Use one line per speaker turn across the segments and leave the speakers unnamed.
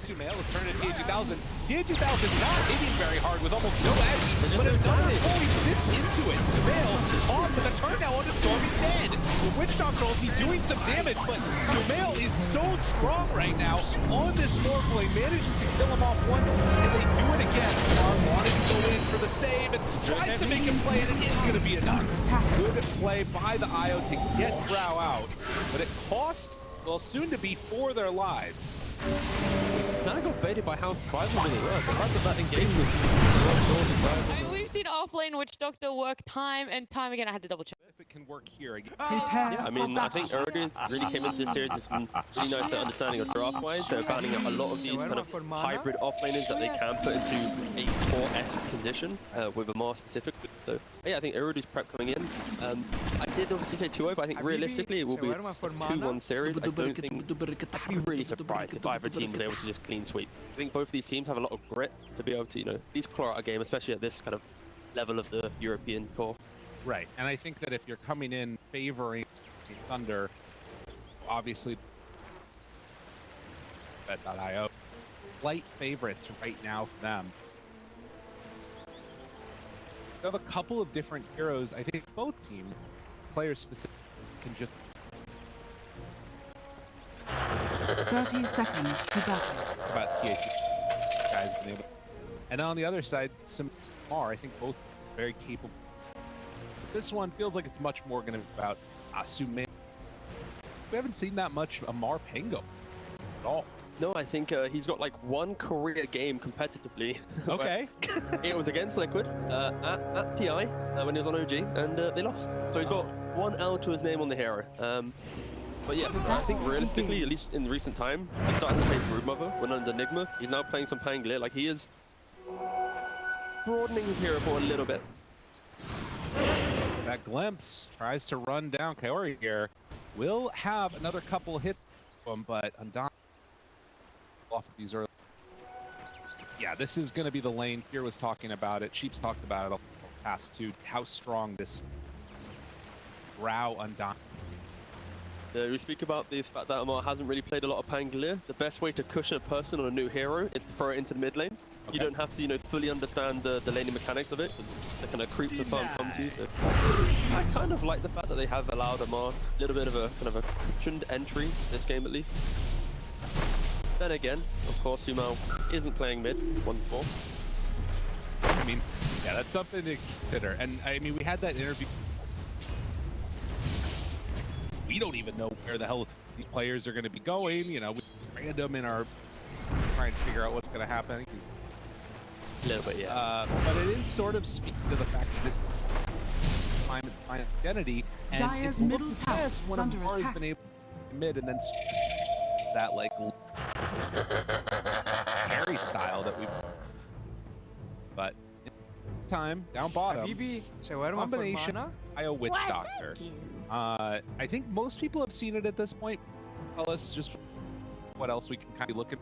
Sumail is turning to TA2000. TA2000 not hitting very hard with almost no edge, but another fully sits into it. Sumail on with a turn now onto Stormy dead. The Witch Doctor will be doing some damage, but Sumail is so strong right now on this Morphling, manages to kill him off once, and they do it again. OmaR wanted to go in for the save and tries to make him play, and it is going to be enough. Good play by the IO to get Drow out, but it cost, well, soon to be for their lives.
Kind of got baited by how surprisingly they were. The fact that that engagement
We've seen offlane Witch Doctor work time and time again. I had to double check.
If it can work here again.
Yeah, I mean, I think Ooredoo really came into this series with some really nice understanding of draft-wise. They're finding a lot of these kind of hybrid offlaners that they can put into a core-esque position with AMMAR specifically. So, yeah, I think Ooredoo's prep coming in. I did obviously say 2-0, but I think realistically it will be a 2-1 series. I don't think, I'd be really surprised if either team was able to just clean sweep. I think both of these teams have a lot of grit to be able to, at least claw out a game, especially at this kind of level of the European tour.
Right, and I think that if you're coming in favoring Thunder, obviously Bet.io, light favorites right now for them. We have a couple of different heroes. I think both teams, players specific, can just
30 seconds to battle.
About TH guys been able. And on the other side, some AMMAR, I think both very capable. This one feels like it's much more going to be about Sumail. We haven't seen that much AMMAR Pango at all.
No, I think he's got like one career game competitively.
Okay.
It was against Liquid at TI when he was on OG, and they lost. So he's got one L to his name on the hero. But yeah, I think realistically, at least in recent time, he started to play Broodmother when under Nigma. He's now playing some Pangolier. Like, he is broadening his hero pool a little bit.
That glimpse tries to run down Kaori here. Will have another couple hits from him, but Undyne off of these early. Yeah, this is going to be the lane. Here was talking about it. Sheep's talked about it past too. How strong this Drow Undyne.
We speak about the fact that AMMAR hasn't really played a lot of Pangolier. The best way to cushion a person on a new hero is to throw it into the mid lane. Okay. You don't have to, fully understand the laning mechanics of it. The kind of creep the farm comes to you. So I kind of like the fact that they have allowed AMMAR a little bit of a kind of a cushioned entry this game at least. Then again, of course, Sumail isn't playing mid 1-4.
I mean, yeah, that's something to consider. And I mean, we had that interview. We don't even know where the hell these players are going to be going. We random in our trying to figure out what's going to happen.
A little bit, yeah.
But it is sort of speaking to the fact that this time is my identity, and
Dire's
it's
middle tower is
when
under
AMMAR has
attack.
been able to mid and then that like carry style that we've. But time down bottom. Combination IO Witch Doctor. I think most people have seen it at this point. Tell us just what else we can kind of look at.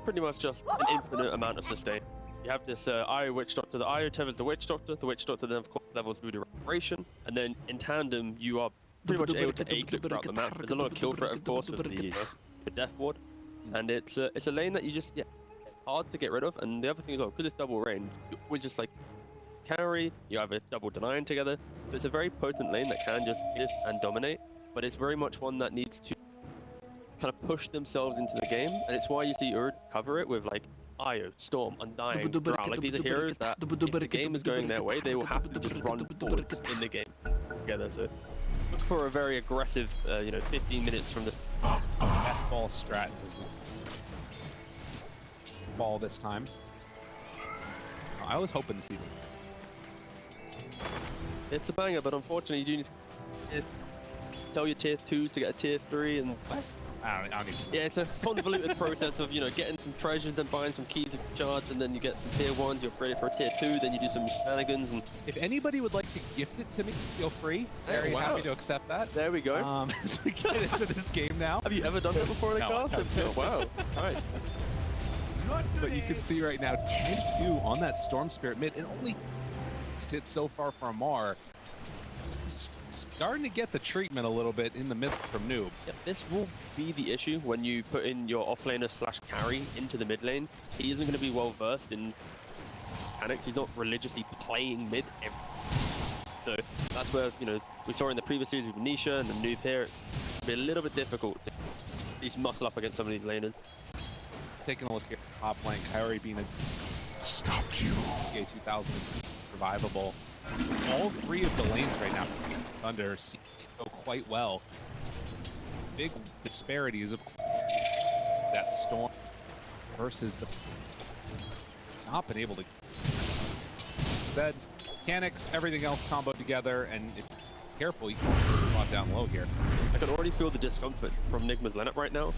Pretty much just an infinite amount of sustain. You have this IO Witch Doctor. The IO tethers the Witch Doctor. The Witch Doctor then of course levels through the reparation, and then in tandem you are pretty much able to A-clip throughout the map. There's a lot of kill threat of course with the Death Ward, and it's a lane that you just hard to get rid of. And the other thing as well, because it's double range, we're just like carry, you have a double denying together. So it's a very potent lane that can just exist and dominate, but it's very much one that needs to kind of push themselves into the game, and it's why you see Ooredoo cover it with like IO, Storm, Undying, Drow. Like these are heroes that if the game is going their way, they will have to just run forwards in the game together. So look for a very aggressive, 15 minutes from this
F-ball strat ball this time. I was hoping to see them.
It's a banger, but unfortunately you do need to tell your tier 2s to get a tier 3, and
I don't even.
yeah, it's a convoluted process of getting some treasures, then buying some keys of shards, and then you get some tier 1s, you're ready for a tier 2, then you do some shenanigans. And
if anybody would like to gift it to me, feel free. Very happy to accept that.
There we go.
As we get into this game now.
Have you ever done that before in a
No,
cast? Oh, wow. Nice.
But you can see right now 10-2 on that Storm Spirit mid, and only hit so far for AMMAR. starting to get the treatment a little bit in the mid from Noob.
Yeah, this will be the issue when you put in your offlaner / carry into the mid lane. He isn't going to be well versed in mechanics. He's not religiously playing mid. So that's where, you know, we saw in the previous series with Nisha and the Noob here, it's going to be a little bit difficult to at least muscle up against some of these laners.
Taking a look at top lane, Kaori being a
Stopped you.
A.K.A 2000 survivable. All three of the lanes right now Thunder seem to go quite well. Big disparities of that Storm versus the not been able to said mechanics, everything else combo together, and if you're careful, you can drop down low here.
I can already feel the discomfort from Nigma's lineup right now.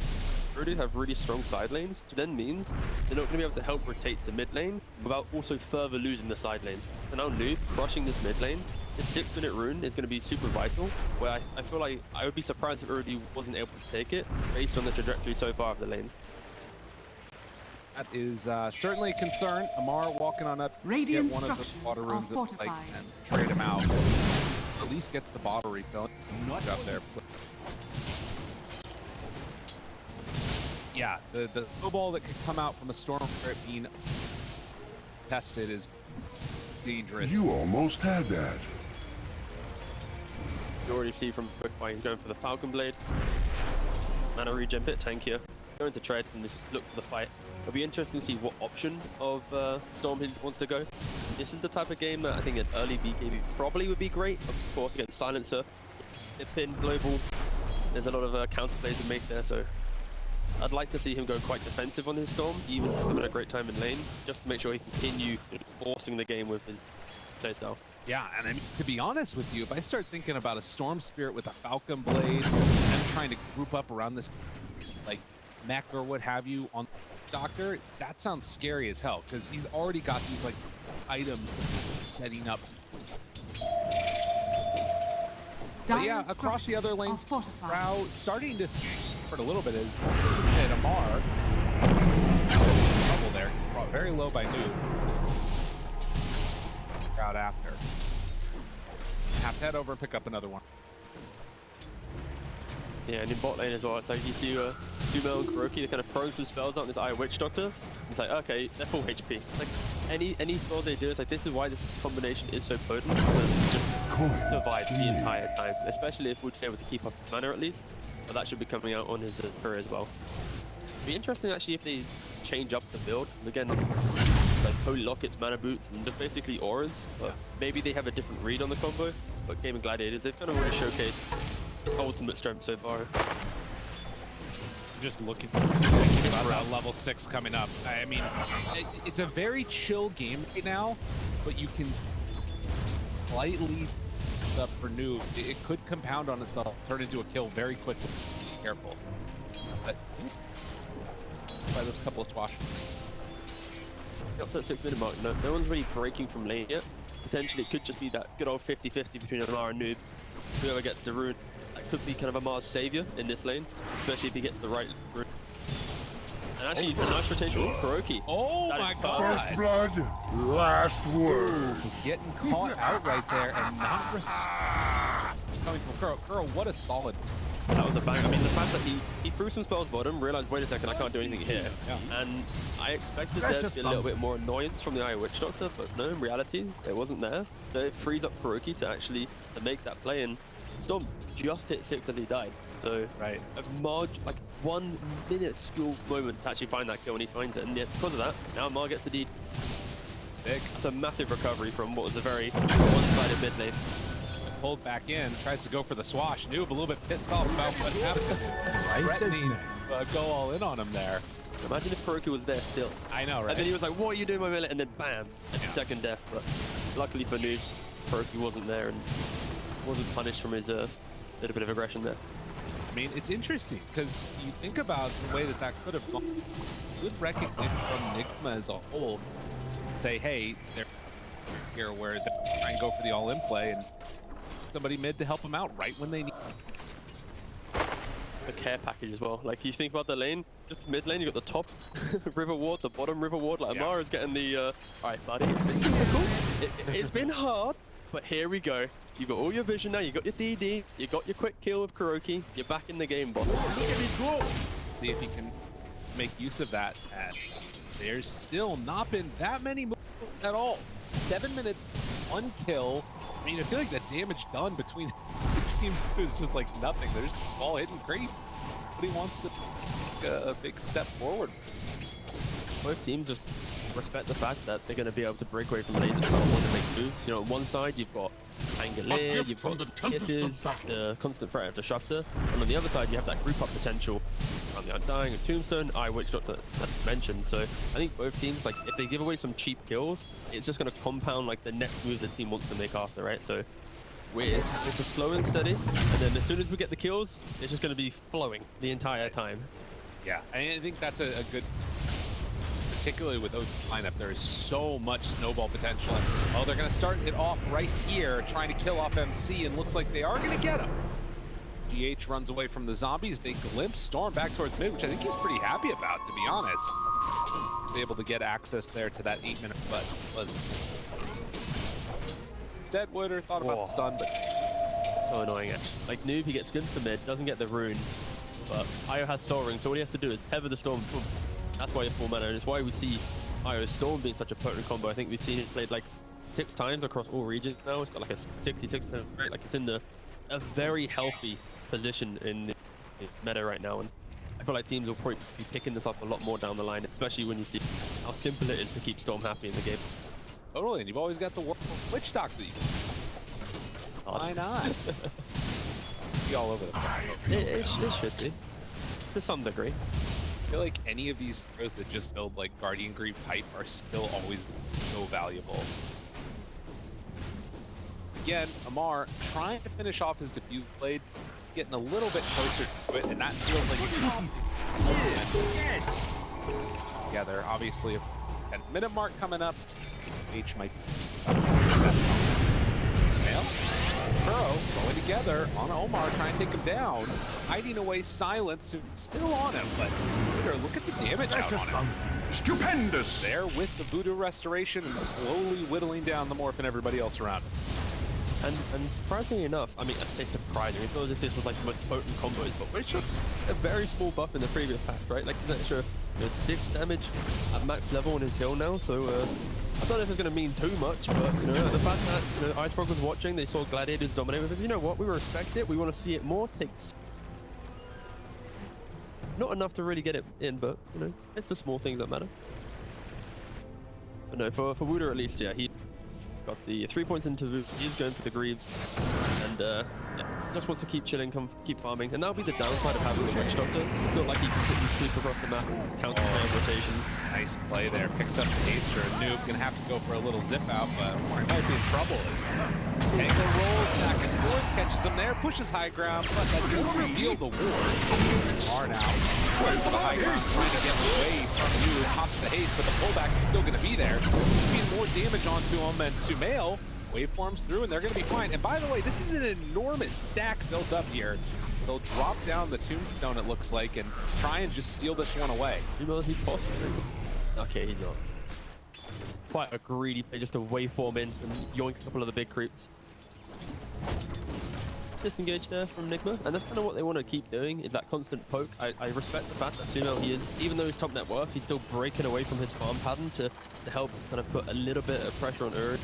Ooredoo have really strong side lanes, which then means they're not going to be able to help rotate to mid lane without also further losing the side lanes. So now Noob crushing this mid lane, this 6-minute rune is going to be super vital, where I feel like I would be surprised if Ooredoo wasn't able to take it based on the trajectory so far of the lanes.
That is certainly a concern. AMMAR walking on up,
Radiant
get one of the
structures
water
are
rooms and
fortified.
trade him out. At least gets the bottle refilled. Up there. Yeah, the snowball that could come out from a storm threat being tested is dangerous.
You almost had that.
You already see from QuickBuy he's going for the Falcon Blade. Mana regen, bit tankier. Going to treads and just look for the fight. It'll be interesting to see what option of Storm he wants to go. This is the type of game that I think an early BKB probably would be great. Of course, against Silencer, if in global, there's a lot of counter plays to make there, so I'd like to see him go quite defensive on his Storm, even if he's having a great time in lane, just to make sure he can continue forcing the game with his playstyle.
Yeah, and I mean, to be honest with you, if I start thinking about a Storm Spirit with a Falcon Blade and trying to group up around this, like, mech or what have you on Doctor, that sounds scary as hell, because he's already got these, like, items setting up. But yeah, across the other lanes, Sprout starting to for a little bit is hit AMMAR. Trouble there. Brought very low by Noob. Sprout after. Have to head over and pick up another one.
Yeah, and in bot lane as well, it's like you see Sumail and KuroKy, they're kind of throwing some spells out on this Eye Witch Doctor. It's like, okay, they're full HP. Like, any spell they do, it's like, this is why this combination is so potent, because it just survives the entire time, especially if Wuiter's able to keep up his mana at least. But that should be coming out on his career as well. It'd be interesting actually if they change up the build. Again, like Holy Lockets, Mana Boots, and they're basically auras, but maybe they have a different read on the combo. But Game of Gladiators, they've kind of already showcased its ultimate strength so far.
Just thinking about that level 6 coming up. I mean, it's a very chill game right now, but you can slightly up for Noob. It could compound on itself, turn into a kill very quickly. Be careful. But by those couple of swashes.
Up to that 6-minute mark, no one's really breaking from lane yet. Potentially it could just be that good old 50-50 between AMMAR and Noob. Whoever gets the rune, that could be kind of AMMAR's savior in this lane, especially if he gets the right rune. And actually, a nice rotation from KuroKy.
Oh
that
my god!
First blood, last word.
Getting caught out right there and not coming from Kuro. What a solid.
That was a bang. I mean, the fact that he threw some spells bottom, realized, wait a second, I can't do anything here.
Yeah.
And I expected there to be a little bit more annoyance from the Eye Witch Doctor, but no, in reality, it wasn't there. So it frees up KuroKy to actually make that play, and Storm just hit 6 as he died. So
right.
Like 1 minuscule moment to actually find that kill, and he finds it. And yet, because of that, now AMMAR gets the deed.
It's big.
That's a massive recovery from what was a very one-sided mid lane.
Pulled back in, tries to go for the swash. Noob a little bit pissed off about what happened. Threatening go all in on him there.
Imagine if KuroKy was there still.
I know, right?
And then he was like, what are you doing, my millet? And then bam, second death. But luckily for Noob, KuroKy wasn't there and wasn't punished from his little bit of aggression there.
I mean, it's interesting because you think about the way that could have gone. Good recognition from Nigma as a whole. Say, hey, they're here where they try and go for the all-in play and somebody mid to help them out right when they need.
The care package as well. Like you think about the lane, just mid lane, you got the top river ward, the bottom river ward. Like AMMAR is getting the. All right, buddy, it's been difficult. It's been hard, but here we go. You got all your vision now, you got your DD, you got your quick kill with KuroKy, you're back in the game, boss.
Look at me go! See if he can make use of that. And there's still not been that many moves at all. 7 minutes, 1 kill. I mean, I feel like the damage done between the teams is just like nothing. There's ball hitting great. But he wants to take a big step forward.
Both teams just respect the fact that they're going to be able to break away from lasers and want to make moves. You know, on one side you've got Angelier, you've got Kisses, the constant threat of the Shufter, and on the other side you have that group up potential around the Undying and Tombstone, Witch Doctor, as mentioned. So I think both teams, like, if they give away some cheap kills, it's just going to compound like the next move the team wants to make after, right? So it's a slow and steady, and then as soon as we get the kills, it's just going to be flowing the entire time.
Yeah, I think that's a good, particularly with those lineup, there is so much snowball potential. Oh, they're going to start it off right here, trying to kill off MC, and looks like they are going to get him. GH runs away from the zombies. They glimpse Storm back towards mid, which I think he's pretty happy about, to be honest. He's able to get access there to that 8-minute buzz. Instead, Wuiter thought about the stun, but
so annoying, actually. Like, Noob, he gets glimpsed to mid, doesn't get the rune, but Io has Soul Ring, so what he has to do is tether the Storm. Boom. That's why it's 4 mana, and it's why we see Io's Storm being such a potent combo. I think we've seen it played like 6 times across all regions now. It's got like a 66% rate, like it's in a very healthy position in the meta right now, and I feel like teams will probably be picking this up a lot more down the line, especially when you see how simple it is to keep Storm happy in the game.
totally, and you've always got the Witch Doctor. Why not? Be all over the place.
It should be, to some degree.
I feel like any of these heroes that just build like Guardian Greed Pipe are still always so valuable. Again, OmaR trying to finish off his diffuse blade, getting a little bit closer to it, and that feels like it's together. Obviously, a 10-minute mark coming up. H might Kuro going together on OmaR, trying to take him down, hiding away Silence, still on him, but look at the damage out on him.
Stupendous!
There with the Voodoo Restoration and slowly whittling down the Morph and everybody else around him.
And surprisingly enough, I mean, I say surprising, it's not as if this was like the most potent combos, but it's just a very small buff in the previous patch, right? Like an extra 6 damage at max level on his heal now, so I don't know if it's going to mean too much, but you know, the fact that Icefrog was watching, they saw Gladiators dominate with it, you know what, we respect it, we want to see it more, takes not enough to really get it in, but you know, it's the small things that matter. But no, for Wuiter at least, yeah, he got the 3 points into he's going for the Greaves, and yeah, just wants to keep chilling, keep farming, and that'll be the downside of having the Witch Doctor. It's not like he can quickly sweep across the map and counter rotations.
Nice play there, picks up the Haster, and Noob gonna have to go for a little zip out, but he might be in trouble as Tango rolls back and forth, catches him there, pushes high ground, but that doesn't reveal the ward. OmaR now going for the high ground, trying to get away from Noob, hops the haste, but the pullback is still gonna be there. Keeping more damage onto him, and Sumail waveforms through, and they're going to be fine. And by the way, this is an enormous stack built up here. They'll drop down the Tombstone, it looks like, and try and just steal this one away.
Is he possible? Okay, he's not. Quite a greedy play just to waveform in and yoink a couple of the big creeps. Disengage there from Nigma, and that's kind of what they want to keep doing, is that constant poke. I respect the fact that Sumail, he is, even though he's top net worth, he's still breaking away from his farm pattern to help kind of put a little bit of pressure on Erd.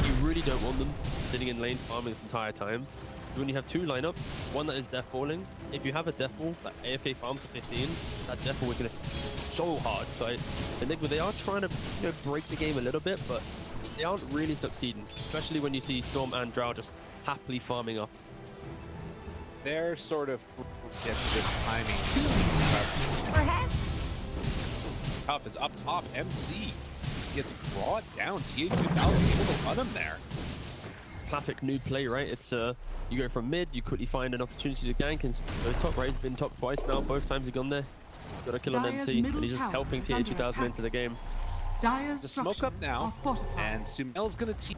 You really don't want them sitting in lane farming this entire time. When you have 2 lineups, one that is death falling, if you have a death ball that AFK farms to 15, that death ball is going to so hard. So Nigma, they are trying to break the game a little bit, but they aren't really succeeding, especially when you see Storm and Drow just happily farming up.
They're sort of get this timing. Tough is up top. MC gets brought down. TA2000 able to run him there.
Classic new play, right? It's you go from mid, you quickly find an opportunity to gank, and goes top, right? He's been top twice now. Both times he's gone there. Got a kill on MC, and he's just helping TA2000 into the game.
The
smoke up now, and Sumail's going to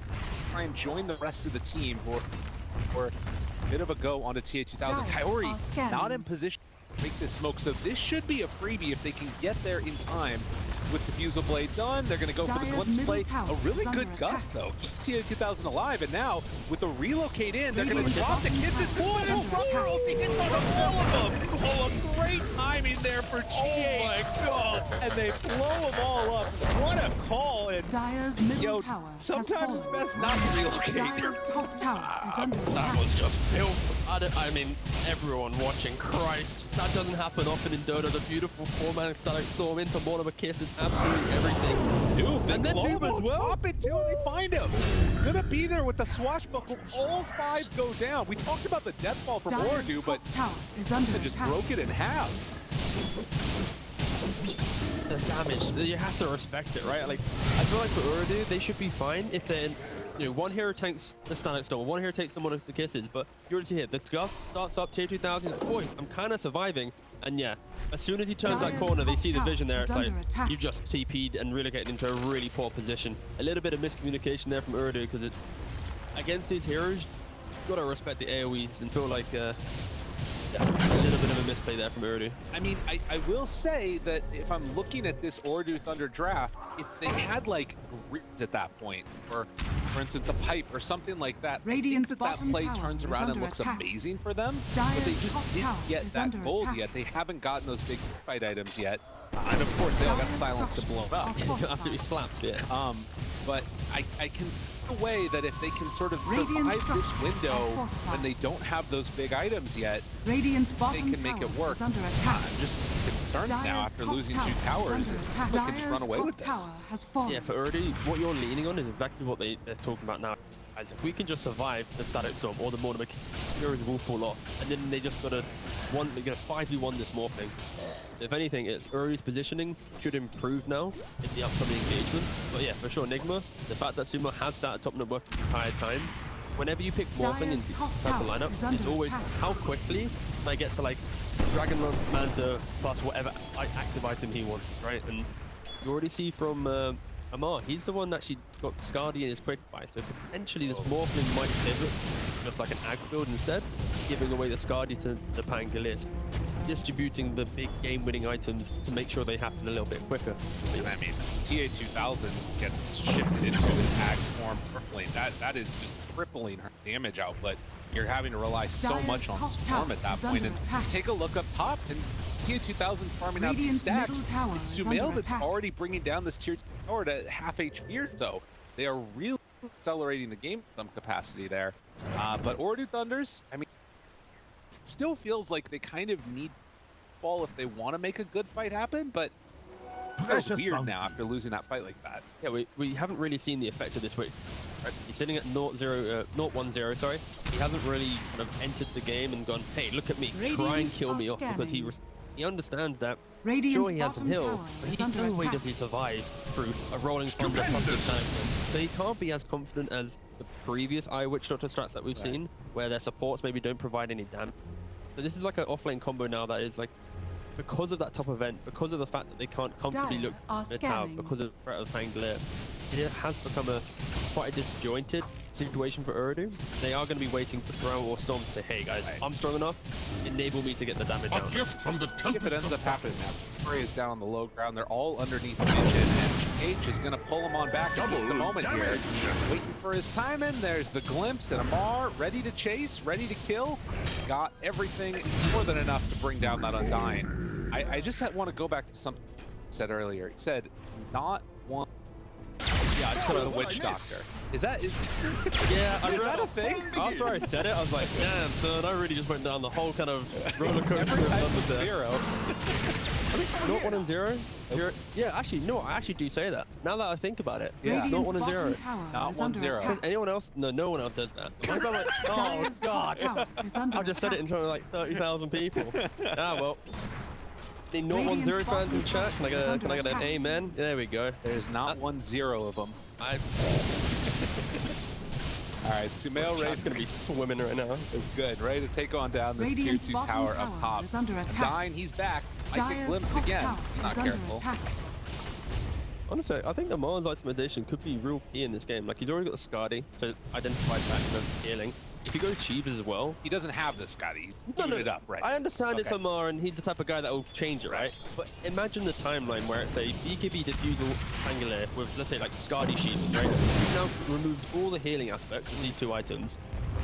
try and join the rest of the team for a bit of a go onto TA2000. Kaori not in position break this smoke. So this should be a freebie if they can get there in time. With the Fusel Blade done, they're going to go for the Glimpse Blade. A really good gust, though. Keeps TA2000 alive, and now, with the relocate in, they're going to drop the kisses. Oh, Russell, he hits on all of them. Oh, a great timing there for GA. Oh, my God. And they blow them all up. What a call. And
Dire's middle tower
sometimes it's
has
best not to relocate.
Dire's top tower is under
That
attack.
was just filth. I mean, everyone watching, Christ. That doesn't happen often in Dota. The beautiful four-man static storm into Mortimer kisses absolutely everything.
Dude,
And then
Globe
Nigma
as well. Pop it till they find him. Gonna be there with the swashbuckle. All 5 go down. We talked about the death fall from
Dire's
Ooredoo, but
top tower is under
they just
attack.
broke it in half.
The damage, you have to respect it, right? Like, I feel like for Ooredoo, they should be fine if they're in, you know, one hero tanks the static storm, one hero takes them one of the kisses, but you already see here, the Gust starts up tier 2000, boy, I'm kind of surviving, and yeah, as soon as he turns that
Dire's
corner, they
top
see the
tower
vision there,
is
it's like,
under attack.
you've just TP'd and relocated into a really poor position. A little bit of miscommunication there from Ooredoo, because it's, against these heroes, you've got to respect the AoEs and feel like, a little bit of a misplay there from Ooredoo.
I mean, I will say that if I'm looking at this Ooredoo Thunder draft, if they had like grids at that point, or for instance a pipe or something like that,
Radiant's
I think that
bottom
play
tower
turns
is
around and
under
looks
attack.
amazing for them. But they
Dire's
just
top
didn't
tower
get
is
that
under
gold
attack.
yet. They haven't gotten those big fight items yet. And of course they all got
Dire's
silenced and blown
structures
up.
are fortified.
Absolutely slapped, yeah.
But I can see a way that if they can sort of
Radiant
survive this
structures are
window
fortified.
and they don't have those big items yet,
Radiant's
they
bottom
can make
tower
it work.
is under attack.
I'm just concerned now
Dire's
after
top
losing
tower
2
is
towers.
under
If
attack.
they can just
Dire's
run away
top
with this.
tower has fallen.
Yeah, for Ooredoo, what you're leaning on is exactly what they're talking about now. As if we can just survive the static storm or the Mortimer, heroes will fall off, and then they just gotta 5v1 this Morphling. If anything, it's Ooredoo's positioning should improve now in the upcoming engagement. But yeah, for sure, Nigma, the fact that Sumail has sat at top net worth the entire time, whenever you pick Morphling in
Dire's
the
top
type of
tower
lineup,
is under
it's always
attack.
how quickly can I get to like Dragon Manta plus whatever active item he wants, right? And you already see from AMMAR, he's the one that actually got Scardy in his quick buy, so potentially this Morphling might pivot just like an Axe build instead, giving away the Scardy to the Pangolier, distributing the big game-winning items to make sure they happen a little bit quicker.
And I mean, TA2000 gets shifted into an Axe form Morphling. That is just tripling her damage output. You're having to rely so
Dire's
much on
top
Storm
tower
at that
is
point.
under
And
attack.
take a look up top, and TA2000's farming out these
Radiant's
stacks.
middle tower
It's
is
Sumail
under
that's
attack.
already bringing down this tier 2 tower to half HP or so. They are really accelerating the game with some capacity there. But Ooredoo Thunders, I mean, still feels like they kind of need ball if they want to make a good fight happen, but it's weird now after losing that fight like that.
Yeah, we haven't really seen the effect of this switch. Right? He's sitting at 0-1-0, sorry. He hasn't really kind of entered the game and gone, hey, look at me, try and
Radiant
kill
are
me off, because
scanning.
he understands that.
Radiant's
Sure, he has some
bottom
heal,
tower
but
is
he
under
no way
attack.
does he survive through a rolling thunder plus the tank. So he can't be as confident as the previous Witch Doctor strats that we've seen, where their supports maybe don't provide any damage. So this is like an offlane combo now that is like, because of that top event, because of the fact that they can't comfortably
Dire
look
are
at the tower,
scanning.
because of the threat of Pangolier, it has become quite a disjointed situation for Ooredoo. They are going to be waiting for Throw or Storm to say, hey guys, I'm strong enough, enable me to get the damage
A
down.
gift from the
If
Tempest
it ends
of
up happening
Battle.
now, Prey is down on the low ground. They're all underneath the vision, and H is going to pull him on back in just a moment here. Waiting for his timing. There's the glimpse, and AMMAR ready to chase, ready to kill. Got everything more than enough to bring down that Undying. I just want to go back to something you said earlier. It said, not one. Yeah, I just got the Witch Doctor. Is that
Yeah,
is that a thing?
After I said it, I was like, damn, son, I really just went down the whole kind of roller coaster
Every
of
time
numbers there.
zero.
Not 1 and 0. Yeah, actually, no, I actually do say that. Now that I think about it,
Yeah.
not
Radiant's
1 and 0.
bottom tower
Not
is under
1-0.
attack.
Anyone else? No, no one else says that. Like, I'm like, oh
Dire's top
god,
tower is under
I just said it in
attack.
front of like 30,000 people. Ah well. Need not 1 0
Radiant's
fans in
bottom
chat. Can I
tower is
get
under
an
attack.
amen? There we go.
There's not 1-0 of them.
I,
All right, Sumail
Chat's
Race
gonna be swimming right now.
is good, ready to take on down this tier
Radiant's
2
bottom
tower
tower
up top.
is under attack.
Undying, he's back. Might get
Dire's
glimpsed
top
again.
tower
Not
is under
careful.
attack.
Honestly, I think OmaR's itemization could be real key in this game. Like, he's already got the Skadi to identify that and scaling. If he goes Sheebas as well...
He doesn't have this Scotty. He's
No,
giving it up, right?
I understand it's OmaR and he's the type of guy that will change it, right? But imagine the timeline where it's a BKB Diffusal Angler with, let's say, like Skadi Sheebas, right? We've now removed all the healing aspects of these two items,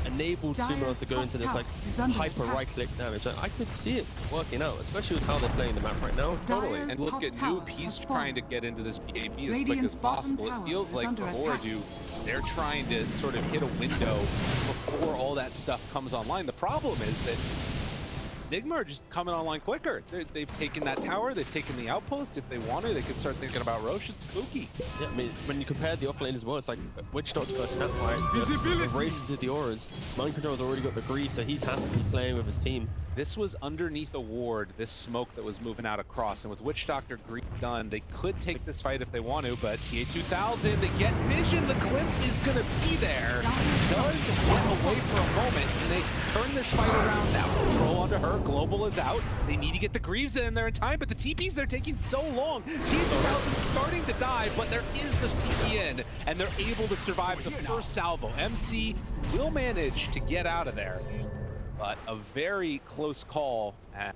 enabled Sumail to go into this like hyper right-click damage. I could see it working out, especially with how they're playing the map right now.
Totally. And look at Noob, he's trying to get into this BKB as quick as possible. It feels like for Ooredoo, they're trying to sort of hit a window before all that stuff comes online. The problem is that Nigma are just coming online quicker. They've taken that tower, they've taken the outpost. If they want to, they could start thinking about Roche. It's spooky.
Yeah, I mean, when you compare the offlane as well, it's like Witch Doctor's first snap fire. Visibility! Race into the auras. Mind Control's already got the grease, so he's happily playing with his team.
This was underneath a ward, this smoke that was moving out across, and with Witch Doctor Grease done, they could take this fight if they want to, but TA2000, they get vision, the glimpse is gonna be there. Does get away for a moment, and they turn this fight around now. Control onto her, Global is out. They need to get the Greaves in there in time, but the TPs, they're taking so long. TA2000 starting to die, but there is this TP in, and they're able to survive the first salvo. MC will manage to get out of there. But a very close call and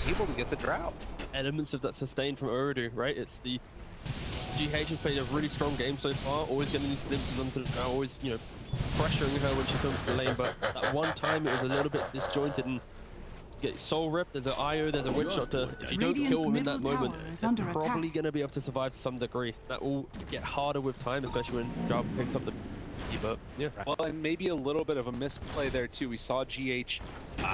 able to get the drought.
Elements of that sustain from Ooredoo, right? It's the GH has played a really strong game so far, always getting these glimpses onto the drought, always, you know, pressuring her when she comes to the lane, but that one time it was a little bit disjointed and get soul ripped, there's an IO, there's a Witch Doctor. If you don't kill him in that moment, they're probably going to be able to survive to some degree. That will get harder with time, especially when Drought picks up the but yeah.
Well, and maybe a little bit of a misplay there too. We saw GH,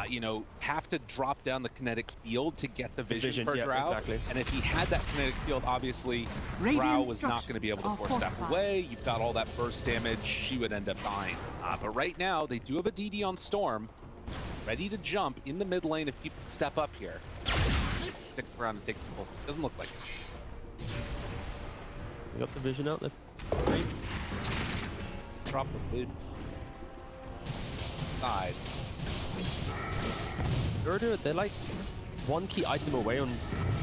you know, have to drop down the kinetic field to get the vision for Drow.
Exactly.
And if he had that kinetic field, obviously Drow was not going to be able to force that away. You've got all that burst damage. She would end up dying. But right now, they do have a DD on Storm, ready to jump in the mid lane if people step up here. Stick around and take the pull. Doesn't look like it.
We got the vision out there.
Drop the food. Side.
Ooredoo, they're like one key item away on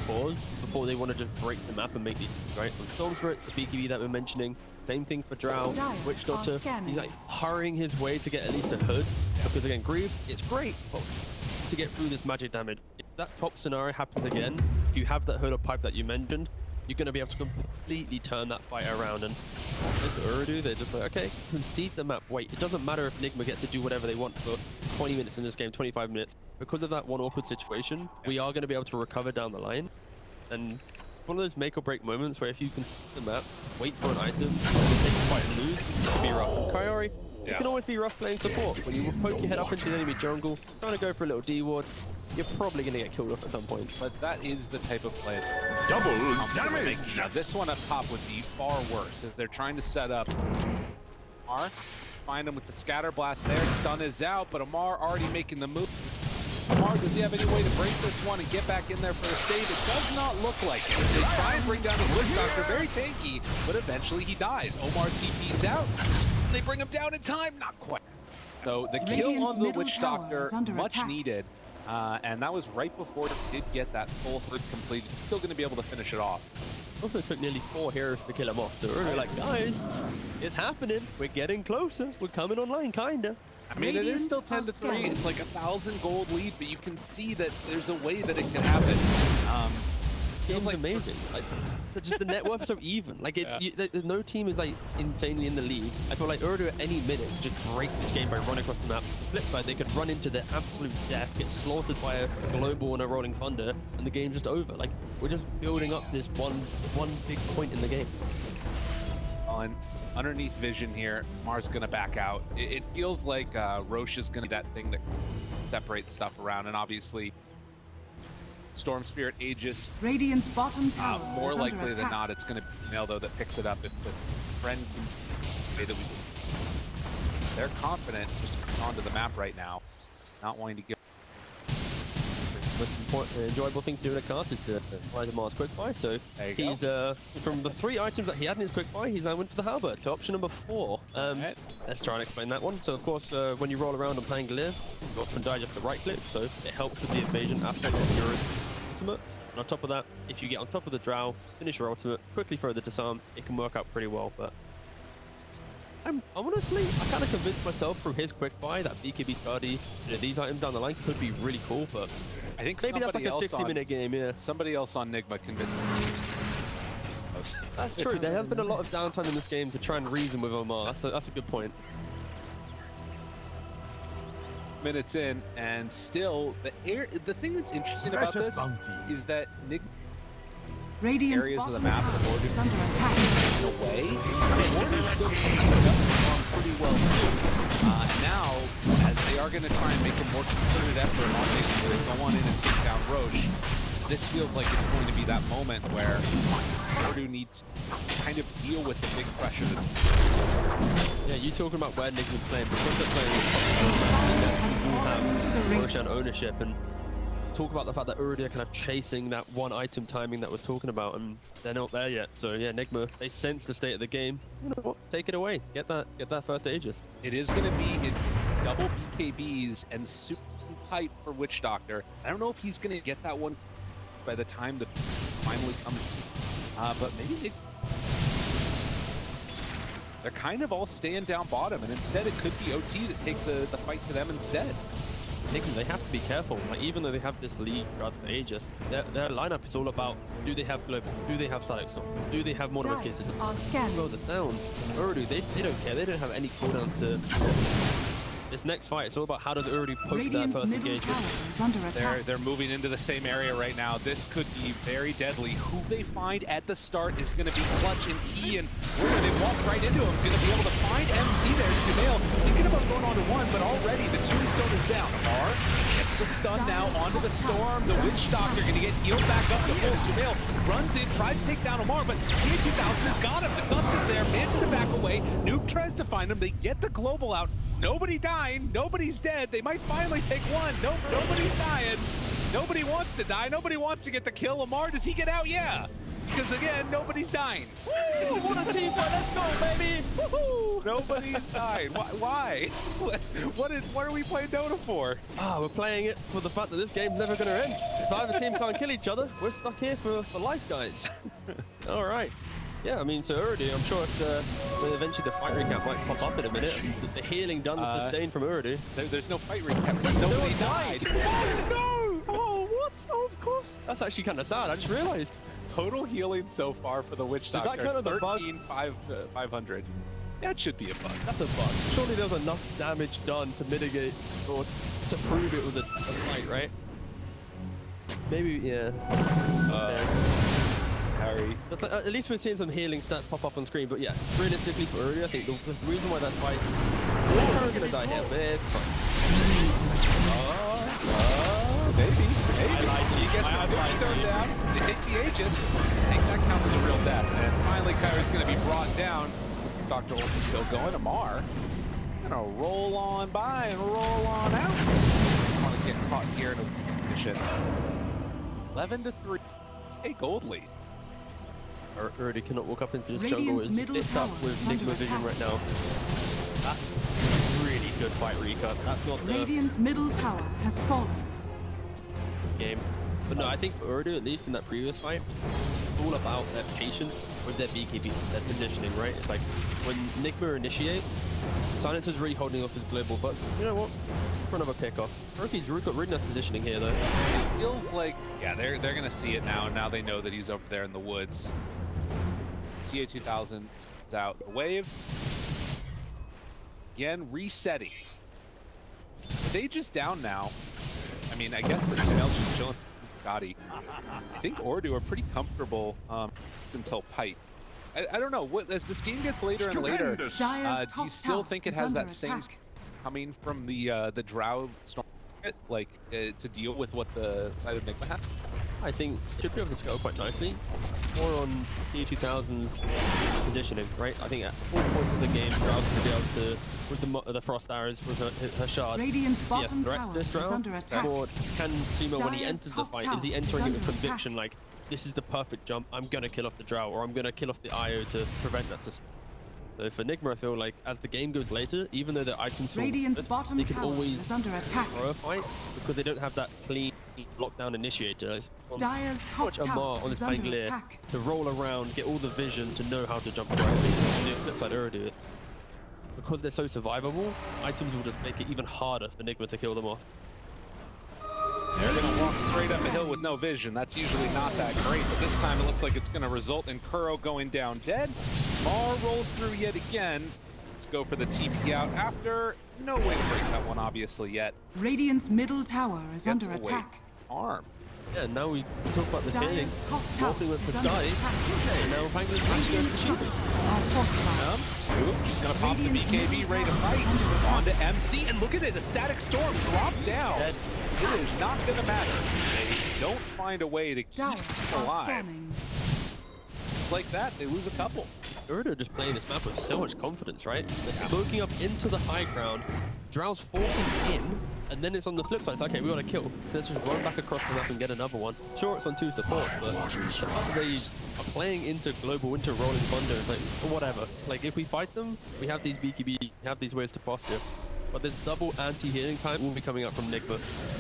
pause before they want to just break the map and make these, right? On Storm Spirit, the BKB that we're mentioning, same thing for Drow, Witch Doctor. He's like hurrying his way to get at least a hood, because again, Greaves, it's great, but to get through this magic damage, if that top scenario happens again, if you have that hood or pipe that you mentioned, you're going to be able to completely turn that fight around. And with Ooredoo, they're just like, okay, concede the map. Wait, it doesn't matter if Nigma gets to do whatever they want for 20 minutes in this game, 25 minutes. Because of that one awkward situation, we are going to be able to recover down the line. And one of those make or break moments where if you concede the map, wait for an item, and then take the fight and lose, it can be rough. Kaori, it can always be rough playing support. When you poke your head up into the enemy jungle, trying to go for a little D-ward, you're probably going to get killed off at some point.
But that is the type of play.
Double damage!
Now, this one up top would be far worse. If they're trying to set up OmaR, find him with the scatter blast there. Stun is out, but OmaR already making the move. OmaR, does he have any way to break this one and get back in there for the save? It does not look like it. They try and bring down the Witch Doctor, very tanky, but eventually he dies. OmaR TP's out. They bring him down in time, not quite. So the kill on the Witch Doctor, much needed. And that was right before it did get that full hood completed. Still going to be able to finish it off.
Also took nearly 4 heroes to kill him off. So we're like, guys, it's happening. We're getting closer. We're coming online, kinda.
I mean, it is still 10 to 3. It's like 1,000 gold lead, but you can see that there's a way that it can happen.
Game's like amazing. Like, just the net worth so even. Like, no team is like insanely in the lead. I feel like Ooredoo at any minute could just break this game by running across the map. The flip side, they could run into their absolute death, get slaughtered by a global and a rolling thunder, and the game's just over. Like, we're just building up this one big point in the game.
On underneath vision here, Mars gonna back out. It feels like Roche is gonna be that thing that separates stuff around, and obviously Storm Spirit, Aegis.
Radiant's bottom tower
more likely than not, it's going to be Sumail though that picks it up if the friend can say that we can see. They're confident just onto the map right now, not wanting to give.
The most important, enjoyable thing to do in a cast is to apply OmaR's quick buy. So he's from the 3 items that he had in his quick buy, he's now went for the halberd to option number 4. Let's try and explain that one. So of course, when you roll around on Pangolier, you often die just the right click, so it helps with the evasion aspect of your ultimate. And on top of that, if you get on top of the drow, finish your ultimate, quickly throw the disarm, it can work out pretty well. But I'm honestly, I kind of convinced myself through his quick buy that BKB 30, these items down the line could be really cool, but
I think
maybe that's like a
somebody else
60-minute game, yeah.
Somebody else on Nigma convinced me.
That's true. There has been a lot of downtime in this game to try and reason with OmaR. That's a good point.
Minutes in, and still the thing that's interesting about this is that Nigma
Radiant's
areas of the
bottom
map
tower
that
is under attack.
in a way, Ooredoo's still keeping up pretty well too. And now, as they are going to try and make a more concerted effort on making sure they go on in and take down Roche, this feels like it's going to be that moment where Ooredoo needs to kind of deal with the big pressure that...
Yeah, you talking about where Nigma's playing, because they're playing Roche and ownership, and talk about the fact that Ooredoo are kind of chasing that one item timing that was talking about, and they're not there yet. So yeah, Nigma, they sense the state of the game. You know what? Take it away. Get that first Aegis.
It is going to be in double BKBs and super tight for Witch Doctor. I don't know if he's going to get that one by the time the finally comes. But maybe they're kind of all staying down bottom, and instead it could be OT that take the fight to them instead.
Nigma, they have to be careful. Like, even though they have this lead regards to Aegis, their lineup is all about, do they have Global? Do they have Silent Storm? Do they have Modern Cases?
Are scanning.
Slows it down. Ooredoo, they don't care. They don't have any cooldowns to... This next fight, it's all about how does Ooredoo poke that
Radiant's
first
middle
engagement.
tower is under attack.
They're moving into the same area right now. This could be very deadly. Who they find at the start is going to be clutch and key, and they walk right into him. Going to be able to find MC there. Sumail thinking about going on to one, but already the tombstone is down. OmaR gets the stun now onto the storm. The Witch Doctor going to get healed back up to full. Sumail runs in, tries to take down OmaR, but T2000 has got him. The Gust is there. Manta to back away. Nuke tries to find him. They get the global out. Nobody dying, nobody's dead. They might finally take one. Nope, nobody's dying. Nobody wants to die. Nobody wants to get the kill. OmaR, does he get out? Yeah. Because again, nobody's dying. Woo! What a team fight! Let's go, baby! Woohoo! Nobody's dying. Why? What are we playing Dota for?
We're playing it for the fact that this game's never going to end. If either team can't kill each other, we're stuck here for life, guys. All right. Yeah, I mean, so Ooredoo, I'm sure eventually the fight recap might pop up in a minute. The healing done, the sustain from Ooredoo.
There's no fight recap. Nobody died.
No! Oh, what? Oh, of course. That's actually kind of sad. I just realized.
Total healing so far for the Witch Doctor.
Is that kind of the bug?
500. That should be a bug.
That's a bug. Surely there was enough damage done to mitigate or to prove it was a fight, right? Maybe, yeah.
Harry.
At least we're seeing some healing stats pop up on screen, but yeah, realistically for Ooredoo, I think the reason why that fight is gonna die here, but it's fine.
Maybe. He gets the tombstone down. They take the Aegis. I think that counts as a real death. And finally, Kaori's gonna be brought down. Dr. Olsen's still going. OmaR gonna roll on by and roll on out. Don't want to get caught here in a position. 11-3. A gold lead.
Ooredoo cannot walk up into this
Radiant's
jungle. It's up with Nigma vision right now. That's really good fight recap. That's not the
Radiant's middle tower has fallen.
game. But no, I think for Ooredoo, at least in that previous fight, it's all about their patience with their BKB, their positioning, right? It's like when Nigma initiates, Silencer's really holding off his global, but you know what? For another pickoff. KuroKy's got really nice positioning here, though.
It feels like, yeah, they're gonna see it now. Now they know that he's over there in the woods. TA2000 is out the wave. Again, resetting. They just down now. I mean, I guess the Sumail's just chilling. Gotti. I think Ooredoo are pretty comfortable just until Pipe. I don't know. As this game gets later and later, do you still think it has that same coming from the Drow Storm, like to deal with what the side of Nigma has?
I think it should be able to scale quite nicely. More on T2000's positioning, right? I think at all points of the game, Drow's going to be able to, with the Frost Arrows, with her shard,
Radiant's bottom tower is under attack.
Or can Sumail, when he
Dire's
enters the
top
fight,
tower
is he entering it
is
with
under
conviction,
attack.
like, this is the perfect jump, I'm going to kill off the Drow, or I'm going to kill off the IO to prevent that system. So for Nigma, I feel like as the game goes later, even though their items
Radiant's bottom
they can
tower
always
is under attack.
throw a fight because they don't have that clean lockdown initiator.
Dire's top
Watch AMMAR
tower
on
is
this
under
Pangolier
attack.
to roll around, get all the vision to know how to jump correctly. And the flip side Ooredoo, because they're so survivable, items will just make it even harder for Nigma to kill them off.
They're going to walk straight up a hill with no vision. That's usually not that great, but this time it looks like it's going to result in Kuro going down dead. Mar rolls through yet again. Let's go for the TP out after. No way to break that one, obviously, yet.
Radiant's middle tower is
Gets
under
away.
attack.
Arm.
Yeah, now we talk about the king.
Dire's top tower
Morphling went for
is under
Sky.
attack.
And now Pangolier's going to
Radiant's
shoot.
structures are fortified.
Swoop, just going to pop the BKB, ready to fight. On to MC, and look at it, the static storm dropped down.
Dead.
It is not going to matter. They don't find a way to keep
Tower are
alive.
scanning.
Just like that, they lose a couple.
Ooredoo just playing this map with so much confidence, right? They're smoking up into the high ground, Drow's forcing in, and then it's on the flip side. It's okay, we got to kill. So let's just run back across the map and get another one. Sure, it's on 2 supports, but the fact that they are playing into Global Winter Rolling Thunder, it's like, whatever. Like, if we fight them, we have these BKB, we have these ways to posture. But this double anti-healing time will be coming up from Nigma.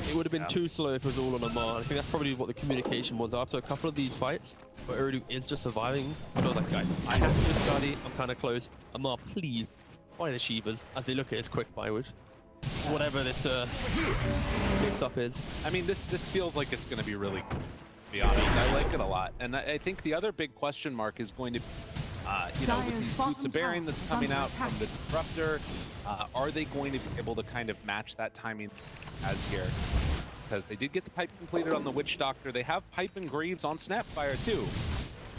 It would have been too slow if it was all on AMMAR. I think that's probably what the communication was after a couple of these fights. But Ooredoo is just surviving. I was like, guys, I have to study. I'm kind of close. AMMAR, please, buy the Shivas as they look at his quick buy, which whatever this mix-up is.
I mean, this feels like it's going to be really good, to be honest. I like it a lot. And I think the other big question mark is going to be, you know, with these boots of bearing that's coming out from the disruptor, are they going to be able to kind of match that timing as here? Because they did get the pipe completed on the Witch Doctor. They have pipe and Greaves on Snapfire too.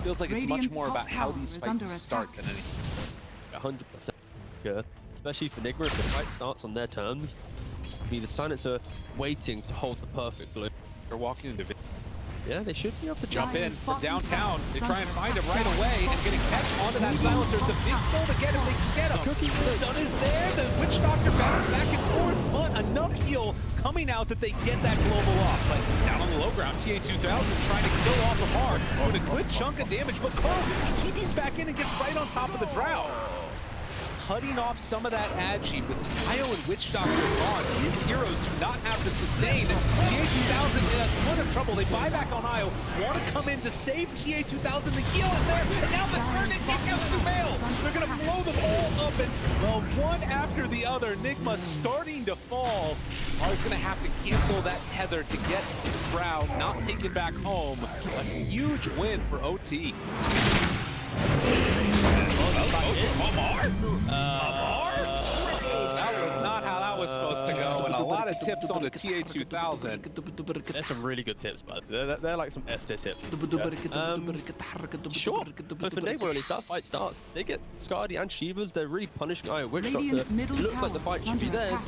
Feels like it's much more about how these fights start than anything.
100%. Yeah. Especially for Nigma, if the fight starts on their terms, be the Silencer waiting to hold the perfect blue.
They're walking into it.
Yeah, they should be able to
Jump in from downtown. They try and find him right
tower
away and get a catch onto that Silencer. It's a big goal to get him. They can get him. The stun is there. The Witch Doctor bounces back and forth, but enough heal coming out that they get that global off. But down on the low ground, TA2000 trying to kill off AMMAR with a good chunk of damage. But Kuro TP's back in and gets right on top of the Drow. Cutting off some of that agi with Io and Witch Doctor on. His heroes do not have the sustain. And TA2000 in a ton of trouble. They buy back on Io, want to come in to save TA2000. The heal is there, and now the turn and kick out Sumail. They're going to blow them all up, and well, one after the other. Nigma starting to fall. Ar's going to have to cancel that tether to get Drow not taken back home. A huge win for OT. That was not how that was supposed to go, and a lot of tips on the TA2000.
There's some really good tips, bud. They're like some S tier tips. Sure. So for Nigma, when that fight starts, they get Skadi and Shivas. They're really punishing Io Witch Doctor. It looks like the fight should be theirs.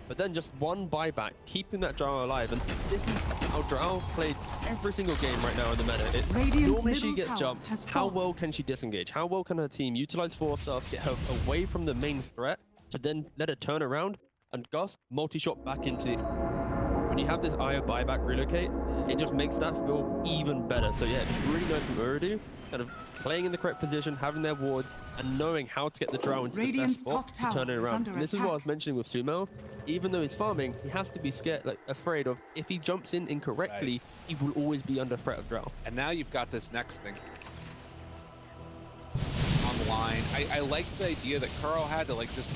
But then just one buyback, keeping that Drow alive. And this is how Drow played every single game right now in the meta. It's normally she gets jumped. How well can she disengage? How well can her team utilize 4-stars, get her away from the main threat, to then let her turn around and Gus multi-shot back into it. When you have this Io buyback relocate, it just makes that feel even better. So yeah, just really know from Ooredoo, kind of playing in the correct position, having their wards, and knowing how to get the Drow into the best spot to turn it around. And this is what I was mentioning with Sumail. Even though he's farming, he has to be scared, like afraid of, if he jumps in incorrectly, he will always be under threat of Drow.
And now you've got this next thing on the line. I like the idea that Kuro had to like just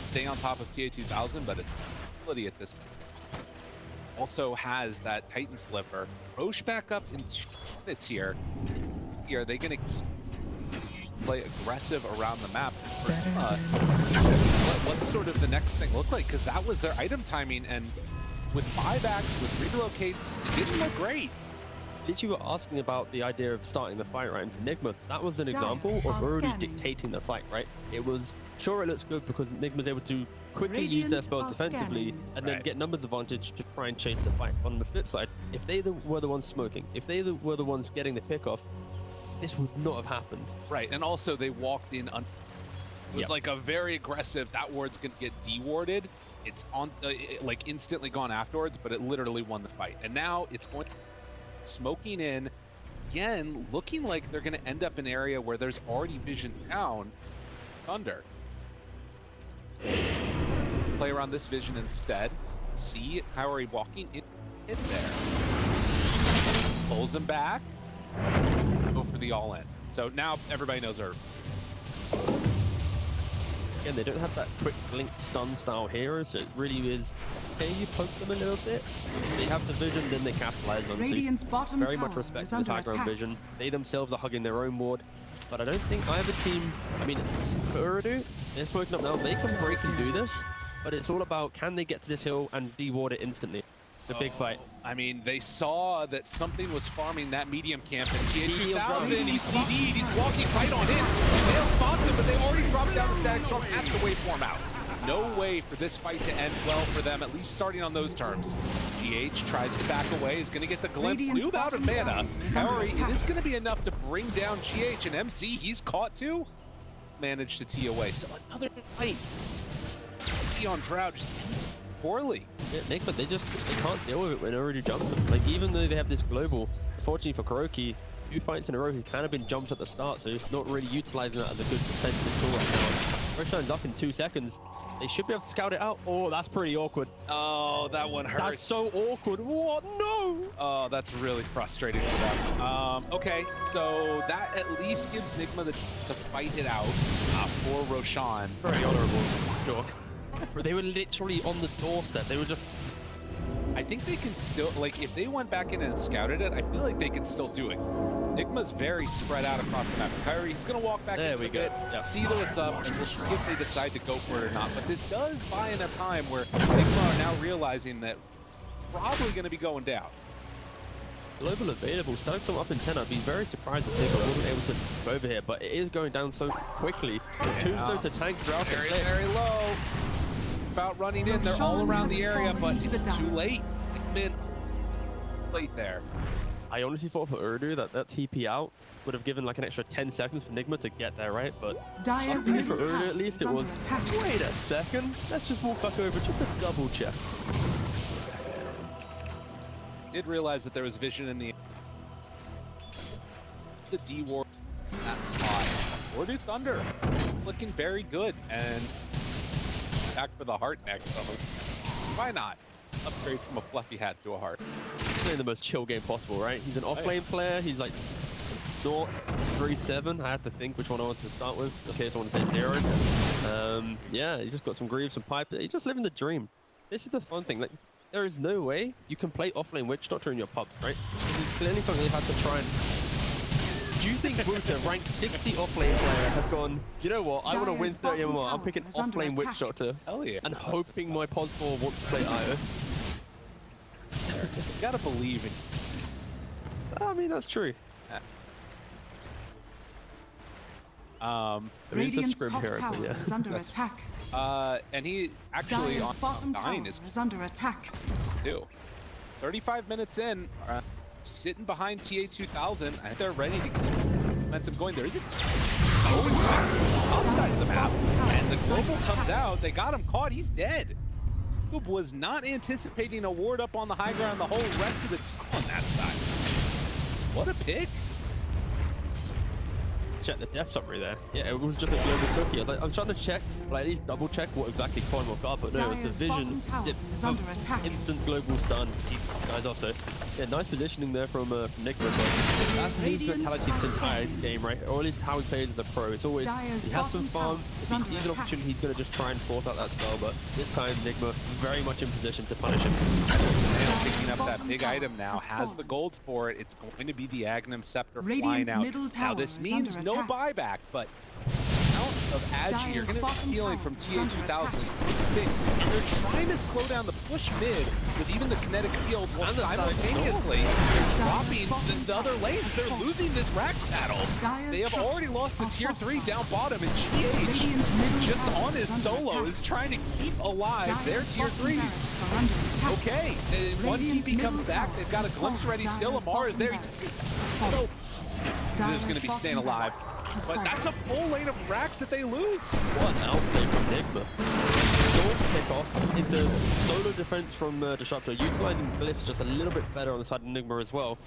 stay on top of TA2000, but it's ability at this point. Also has that Titan Slipper. Roche back up in 2 minutes here. Are they going to play aggressive around the map? What's sort of the next thing look like? Because that was their item timing, and with buybacks, with relocates, it didn't look great.
Literally, were asking about the idea of starting the fight, right? And for Nigma, that was an example of Ooredoo dictating the fight, right? It was, sure, it looks good because Nigma's able to quickly use their spells defensively and then get numbers advantage to try and chase the fight. On the flip side, if they were the ones smoking, if they were the ones getting the pick off, this would not have happened.
Right, and also they walked in it was like a very aggressive, that ward's gonna get dewarded. It's on like instantly gone afterwards, but it literally won the fight. And now it's going smoking in again, looking like they're gonna end up in an area where there's already vision down. Thunder. Play around this vision instead. See kaori walking in hit there. Pulls him back. Go for the all-in. So now everybody knows her.
Again, they don't have that quick blink stun style hero, so it really is, okay, you poke them a little bit. If they have the vision, then they capitalize on it.
Radiant's bottom
Very
tower
much respect
is
for this
under
high ground
attack.
vision. They themselves are hugging their own ward, but I don't think either team, I mean, for Ooredoo, they're smoking up now. They can break and do this, but it's all about can they get to this hill and de-ward it instantly. The big fight.
I mean, they saw that something was farming that medium camp, and
He's
TA2000, he's CD'd, he's walking right on in. Sumail spots him, but they already dropped down the static storm, has to waveform out. No way for this fight to end well for them, at least starting on those terms. GH tries to back away, is gonna get the glimpse,
Radiant's
noob out of
bottom
mana.
tower is under
Kaori,
attack.
it is gonna be enough to bring down GH, and MC, he's caught too. Managed to tee away, so another fight. On Drow just poorly.
Yeah, Nick, but they can't deal with it when they already jumped them. Like, even though they have this global, unfortunately for KuroKy, 2 fights in a row, he's kind of been jumped at the start, so he's not really utilizing that as a good defensive tool right now. Roshan's up in 2 seconds. They should be able to scout it out. Oh, that's pretty awkward.
Oh, that one hurts.
That's so awkward. What? No!
Oh, that's really frustrating for them. Okay, so that at least gives Nigma the chance to fight it out for Roshan.
Very honorable, sure. They were literally on the doorstep. They were just...
I think they can still, like, if they went back in and scouted it, I feel like they could still do it. Nigma's very spread out across the map. Kaori, he's going to walk back
There
in
we
a
go.
bit,
Yep.
see that it's up, and we'll see if they decide to go for it or not. But this does buy enough time where Nigma are now realizing that probably going to be going down.
Global available. Stokes them up in 10. I'd be very surprised if Nigma wasn't able to go over here, but it is going down so quickly. Tombstone to tank throughout the
Very,
clip.
very low. About running in, they're all around the area, but it's too late. Been late there.
I honestly thought for Ooredoo that TP out would have given like an extra 10 seconds for Nigma to get there, right? But
Dire's
for
middle
Ooredoo
tower
at least
is
it
under
was,
attack.
wait a second, let's just walk back over just to double check.
Did realize that there was vision in the D-War in that slot. Ooredoo Thunder looking very good, and back for the heart next. So why not upgrade from a fluffy hat to a heart?
He's playing the most chill game possible, right? He's an off-lane player. He's like 0-3-7. I had to think which one I wanted to start with. Okay, so I want to say 0. Yeah, he's just got some greaves, some pipe. He's just living the dream. This is the fun thing. Like, there is no way you can play off-lane Witch Doctor in your pub, right? This is clearly something they have to try and... Do you think Wuiter, ranked 60 off-lane player, has gone, you know what, I want to win 30 MMR, I'm picking off-lane Witch Doctor,
Hell yeah.
and hoping my POS 4 wants to play IO?
You gotta believe in.
I mean, that's true. I mean, it's a
Radiant's
scrim
top
hero,
tower
but yeah.
is under attack.
And he actually
Dire's
on
bottom
9
tower is under attack.
too. 35 minutes in, sitting behind TA2000. I think they're ready to get momentum going. There is a top side of the map, and the global comes out. They got him caught. He's dead. Noob was not anticipating a ward up on the high ground. The whole rest of the team on that side. What a pick.
Check the depth summary there. Yeah, it was just a global cookie. I'm trying to check, like at least double check what exactly caught him off guard, but no, it was the
Dire's
vision.
bottom tower
Dip,
is under attack.
instant global stun. Keep guys off. So yeah, nice positioning there from Nigma. That's his mentality this entire game, right? Or at least how he plays as a pro. It's always
Dire's
he has some
bottom
fun.
tower is
If he
under
sees an
attack.
opportunity, he's going to just try and force out that spell. But this time, Nigma very much in position to punish him.
Sumail picking up that
bottom
big
tower
item now,
has
has the
fallen.
gold for it. It's going to be the Agnum Scepter
Radiant's
flying out.
middle
Now
tower
this
is
means
under
no
attack.
buyback, but amount of Agi you're
Dire's
going to be
bottom
stealing
tower
from
is under
TA2000 is
attack.
big. And they're trying to slow down the push mid with even the kinetic field while
And the static
simultaneously they're dropping
bottom
the other
tower
lanes.
has
They're
fallen.
losing this Rax battle.
Dire's
They have already lost the
structures
tier
are
3 down
fortified.
bottom, and GH
Radiant's middle
just
tower
on his
is under
solo
attack.
is trying to keep alive their
Dire's
tier
bottom
3s.
barracks are under attack.
Okay, one
Radiant's
TP comes
middle
back.
tower
They've got a
has
glimpse
fallen.
ready. Still,
Dire's
AMMAR is there.
bottom
He
barracks
just
has
no.
fallen.
He's
Dire's
going to be staying
bottom
alive.
barracks has
But
fallen.
that's a full lane of racks that they lose.
What an outplay from Nigma. Storm pick off into solo defense from Disruptor, utilizing glyphs just a little bit better on the side of Nigma as well.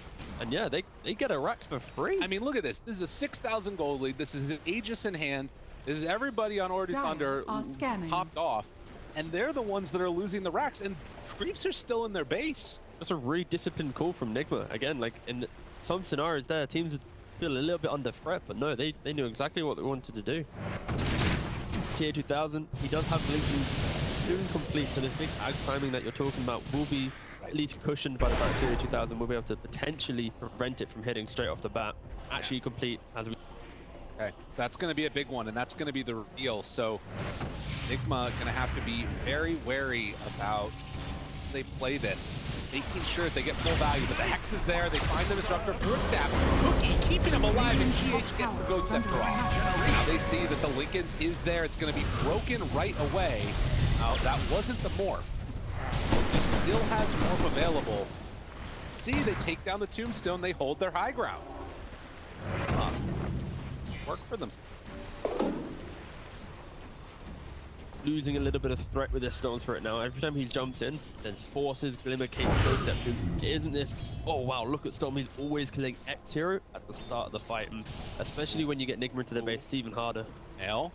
And yeah, they get a Rax for free.
I mean, look at this. This is a 6,000 gold lead. This is an Aegis in hand. This is everybody on Ooredoo
Dire
Thunder
are scanning.
popped off. And they're the ones that are losing the racks. And creeps are still in their base.
That's a really disciplined call from Nigma. Again, like in some scenarios there, teams feel a little bit under threat, but no, they knew exactly what they wanted to do. Tier 2000, he does have blinking doing complete, so this big ag timing that you're talking about will be at least cushioned by the fact Tier 2000 will be able to potentially prevent it from hitting straight off the bat. Actually complete as we...
Okay, so that's going to be a big one, and that's going to be the reveal. So Nigma going to have to be very wary about how they play this, making sure that they get full value. But the Hex is there, they find the Disruptor for a stab. Cookie keeping him alive, and GH gets the Ghost Scepter off. Now they see that the Lincolns is there. It's going to be broken right away. Now that wasn't the Morph. He still has Morph available. See, they take down the Tombstone, they hold their high ground. Work for them.
Losing a little bit of threat with this Storm Spirit now. Every time he jumps in, there's Forces, Glimmer, Cape, Ghost Scepter. It isn't this, oh wow, look at Storm, he's always killing X-Hero at the start of the fight. And especially when you get Nigma into the base, it's even harder.
Nail.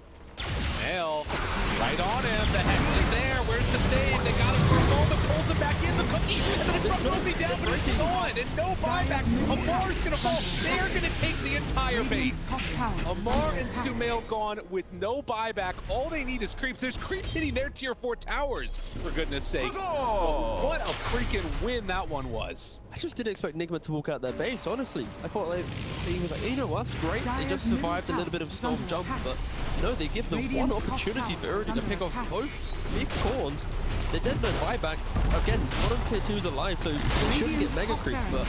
Right on him. The Hex is there. Where's the save? They got him for a moment. Pulls him back in. The Cookie. And the Disruptor will be down, but it's gone. And no buyback. AMMAR is going to fall. They are going to take the entire base. AMMAR and Sumail gone with no buyback. All they need is creeps. There's creeps hitting their tier 4 towers, for goodness sake. Oh, what a freaking win that one was.
I just didn't expect Nigma to walk out their base, honestly. I thought he was like, you know what, that's great. They just survived a little bit of Storm Jump, but no, they give them one opportunity for Ooredoo to pick off both big cores. They did no buyback. Again, one of tier 2 is alive, so they shouldn't get mega creeps, but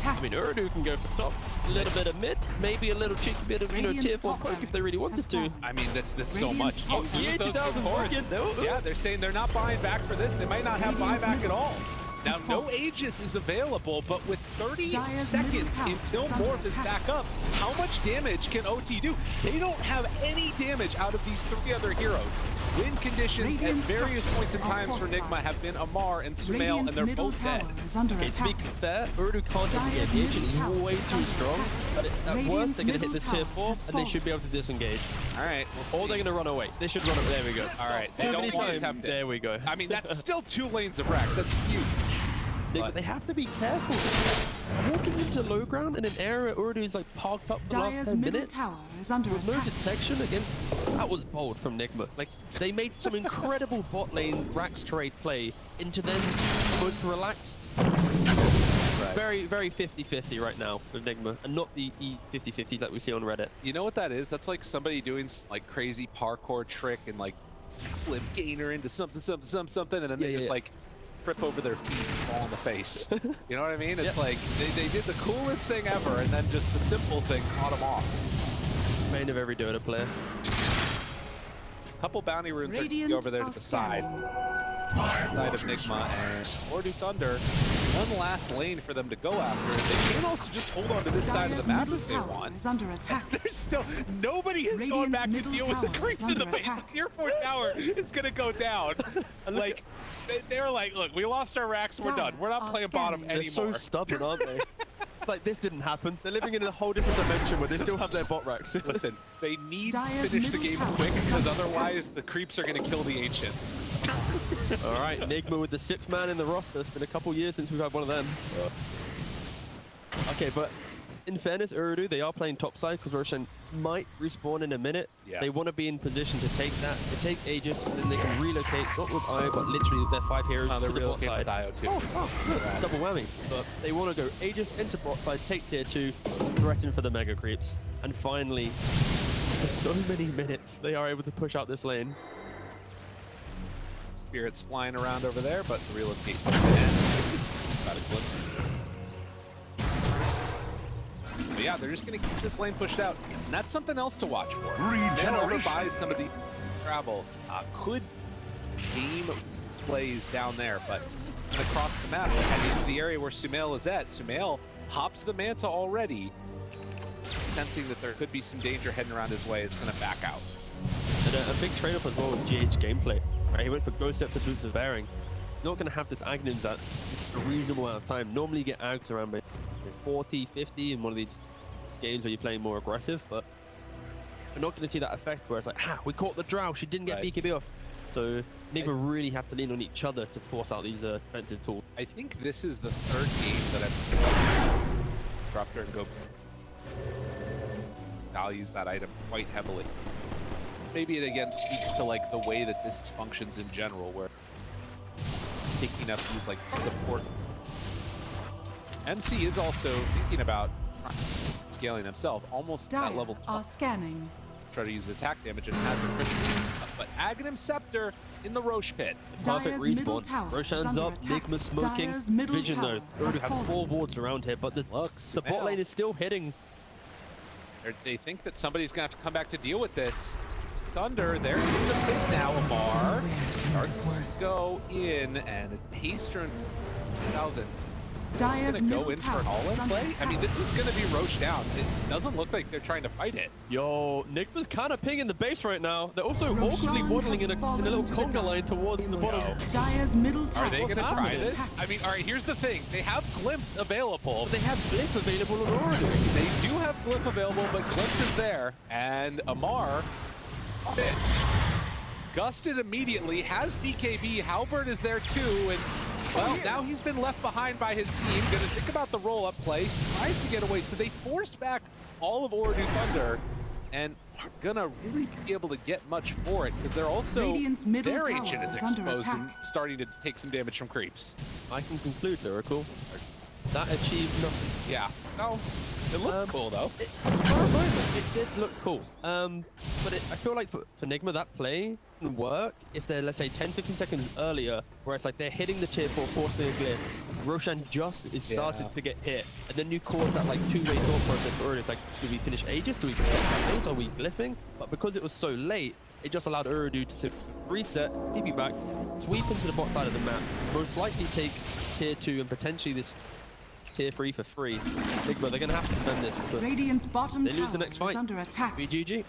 I mean, Ooredoo can go for top, a little bit of mid, maybe a little cheeky bit of, you know, tier 4 poke if they really wanted to.
I mean, that's so much.
Yeah, 2000
yeah, they're saying they're not buying back for this. They might not have buyback at all. Now, no Aegis is available, but with 30 seconds until Morph is back up, how much damage can OT do? They don't have any damage out of these 3 other heroes. Win conditions at various points in times for Nigma have been AMMAR and Sumail, and they're both dead.
Okay, to be fair, Ooredoo can't disengage. The agent is way too strong, but at worst, they're going to hit the tier 4, and they should be able to disengage.
All right,
or they're going to run away. They should run away. There we go.
All right,
too many times. There we go.
I mean, that's still 2 lanes of Rex. That's huge.
But they have to be careful. Walking into low ground in an area Ooredoo is like parked up for the last 10 minutes with no detection against... That was bold from Nigma. Like, they made some incredible bot lane Rax trade play into them most relaxed. Very, very 50-50 right now with Nigma, and not the E50-50 that we see on Reddit.
You know what that is? That's like somebody doing like crazy parkour trick and like flip gainer into something, and then they just like trip over their feet and fall in the face. You know what I mean? It's like they did the coolest thing ever, and then just the simple thing caught them off.
Main of every Dota player.
A couple bounty runes are over there to the side of Nigma, and Ooredoo Thunder, one last lane for them to go after. They can also just hold on to this side of the map if they want. There's still nobody has gone back to deal with the creeps in the base. The tier 4 tower is gonna go down. Like they're like, look, we lost our racks, we're done. We're not playing bottom anymore.
They're so stubborn, aren't they? Like, this didn't happen. They're living in a whole different dimension where they still have their bot racks.
Listen, they need to finish the game quick, because otherwise the creeps are going to kill the Ancient.
All right, Nigma with the 6th man in the roster. It's been a couple years since we've had one of them. Okay, but in fairness, Ooredoo, they are playing topside because Roshan might respawn in a minute. Yeah. They want to be in position to take that. They take Aegis, then they can relocate, not with Io, but literally with their 5 heroes to the bot side.
Io too.
Look, double whammy. But they want to go Aegis into bot side, take tier 2, threaten for the mega creeps. And finally, after so many minutes, they are able to push out this lane.
Spirits flying around over there, but the relocate. Got eclipsed. But yeah, they're just going to keep this lane pushed out. And that's something else to watch for. Whoever buys some of the travel could game plays down there, but across the map, heading into the area where Sumail is at. Sumail hops the Manta already, sensing that there could be some danger heading around his way. It's going to back out.
And a big trade-off as well with GH gameplay. Right? He went for Ghost Scepter, Boots of Bearing. He's not going to have this Aghanim that a reasonable amount of time. Normally you get Ags around by 40, 50 in one of these games where you're playing more aggressive, but we're not going to see that effect where it's like, we caught the Drow, she didn't get BKB off. So Nigma really have to lean on each other to force out these defensive tools.
I think this is the third game that I've dropped her and go values that item quite heavily. Maybe it again speaks to like the way that this functions in general, where picking up these like support. MC is also thinking about scaling himself, almost at
Dire
level 12.
are scanning.
Try to use attack damage and has the crystal. But Aghanim Scepter in the Roche pit.
Perfect
Dire's middle
respawn.
tower is
Roshan's
under
up,
attack.
Nigma smoking.
Dire's middle
Vision though.
tower has
Ooredoo have
fallen.
4 wards around here, but the bot lane is still hitting.
They think that somebody's gonna have to come back to deal with this. Thunder, they're in the pit now. AMMAR starts to go in, and Paster 1000.
Dire's
Gonna go
middle
in for
tower
an all-in
is under
play? I
attack.
mean, this is gonna be Roche down. It doesn't look like they're trying to fight it.
Yo, Nigma's kind of pinging the base right now. They're also
Roshan
awkwardly waddling
has
in a
fallen
little
to the
conga line
dark.
towards the bottom.
Dire's middle tower
Are they gonna
is
try
under
this?
attack.
I mean, all right, here's the thing. They have Glimpse available.
But they have Blitz available on Ooredoo.
They do have Glyph available, but Glimpse is there. And AMMAR, gusted immediately, has BKB. Halberd is there too, and well, now he's been left behind by his team. Gonna think about the roll-up play, tries to get away. So they force back all of Ooredoo Thunder, and are gonna really be able to get much for it, because they're also,
Radiant's middle
their
tower
ancient is
is under
exposed and
attack.
starting to take some damage from creeps.
I can conclude, Lyrical. That achieved nothing.
Yeah, no, it looks cool though.
For a moment, it did look cool. But I feel like for Nigma, that play can work if they're, let's say, 10-15 seconds earlier, where it's like they're hitting the tier 4, forcing a glyph. Roshan just is started to get hit, and then you cause that like two-way thought process for Ooredoo. It's like, do we finish Aegis? Do we get that base? Are we glyphing? But because it was so late, it just allowed Ooredoo to reset, TP back, sweep into the bot side of the map, most likely take tier 2 and potentially this tier 3 for free. Nigma, they're gonna have to defend this because
Radiant's bottom
they lose
tower
the next
is
fight.
under attack.
BGG.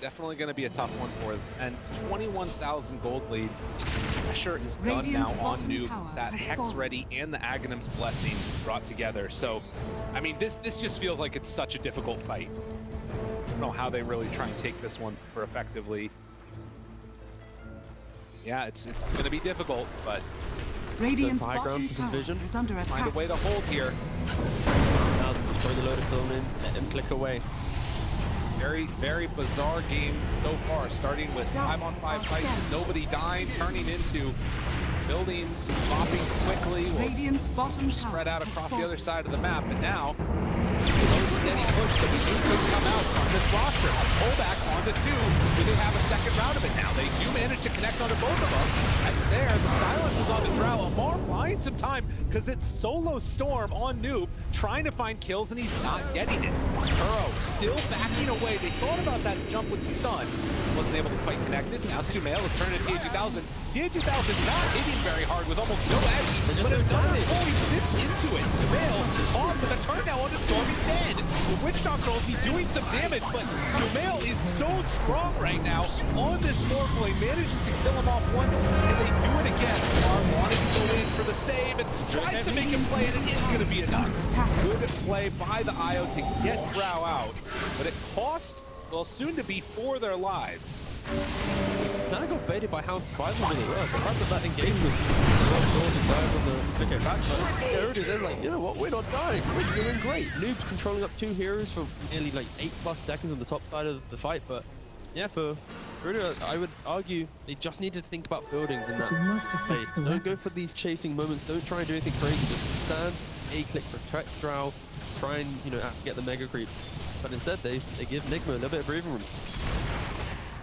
Definitely going to be a tough one for them. And 21,000 gold lead. Pressure is done
Radiant's
now on
bottom
Noob.
tower
That
has
Hex
fallen.
Ready and the Aghanim's Blessing brought together. So, I mean, this just feels like it's such a difficult fight. I don't know how they really try and take this one for effectively. Yeah, it's going to be difficult, but
Radiant's
high
bottom
ground for some
tower
vision.
is under
find a
attack.
way to hold here.
Now just throw the load of film in, let him click away.
Very, very bizarre game so far, starting with 5-on-5 fights, nobody dying, turning into buildings popping quickly. Will
Radiant's bottom tower
spread out
has
across the
fallen.
other side of the map, and now slow, steady push that we knew could come out from this roster. A pullback onto 2. Do they have a second round of it now? They do manage to connect onto both of them. That's there. The silence is on the Drow. AMMAR buying some time because it's solo Storm on Noob, trying to find kills, and he's not getting it. Kuro still backing away. They thought about that jump with the stun. Wasn't able to quite connect it. Now Sumail is turning to TA2000. TA2000 not hitting very hard with almost no edge, but if Thunder fully sits into it. Sumail on with a turn now onto Stormy dead. The Witch Doctor will be doing some damage, but Sumail is so strong right now on this Morphling. Manages to kill him off once, and they do it again. AMMAR wanted to go in for the save and tries to make a play, and it is going to be enough. Good play by the IO to get Drow out, but it cost, well, soon to be for their lives.
Kind of got baited by how surprising really was. The fact that that engagement was on the backside. Ooredoo's like, you know what, we're not dying. We're doing great. Noob's controlling up 2 heroes for nearly like 8+ seconds on the top side of the fight, but yeah, for Ooredoo, I would argue they just need to think about buildings in that phase. Don't go for these chasing moments. Don't try and do anything crazy. Just stand, A-click, protect Drow, try and, you know, get the mega creep. But instead, they give Nigma a little bit of breathing room.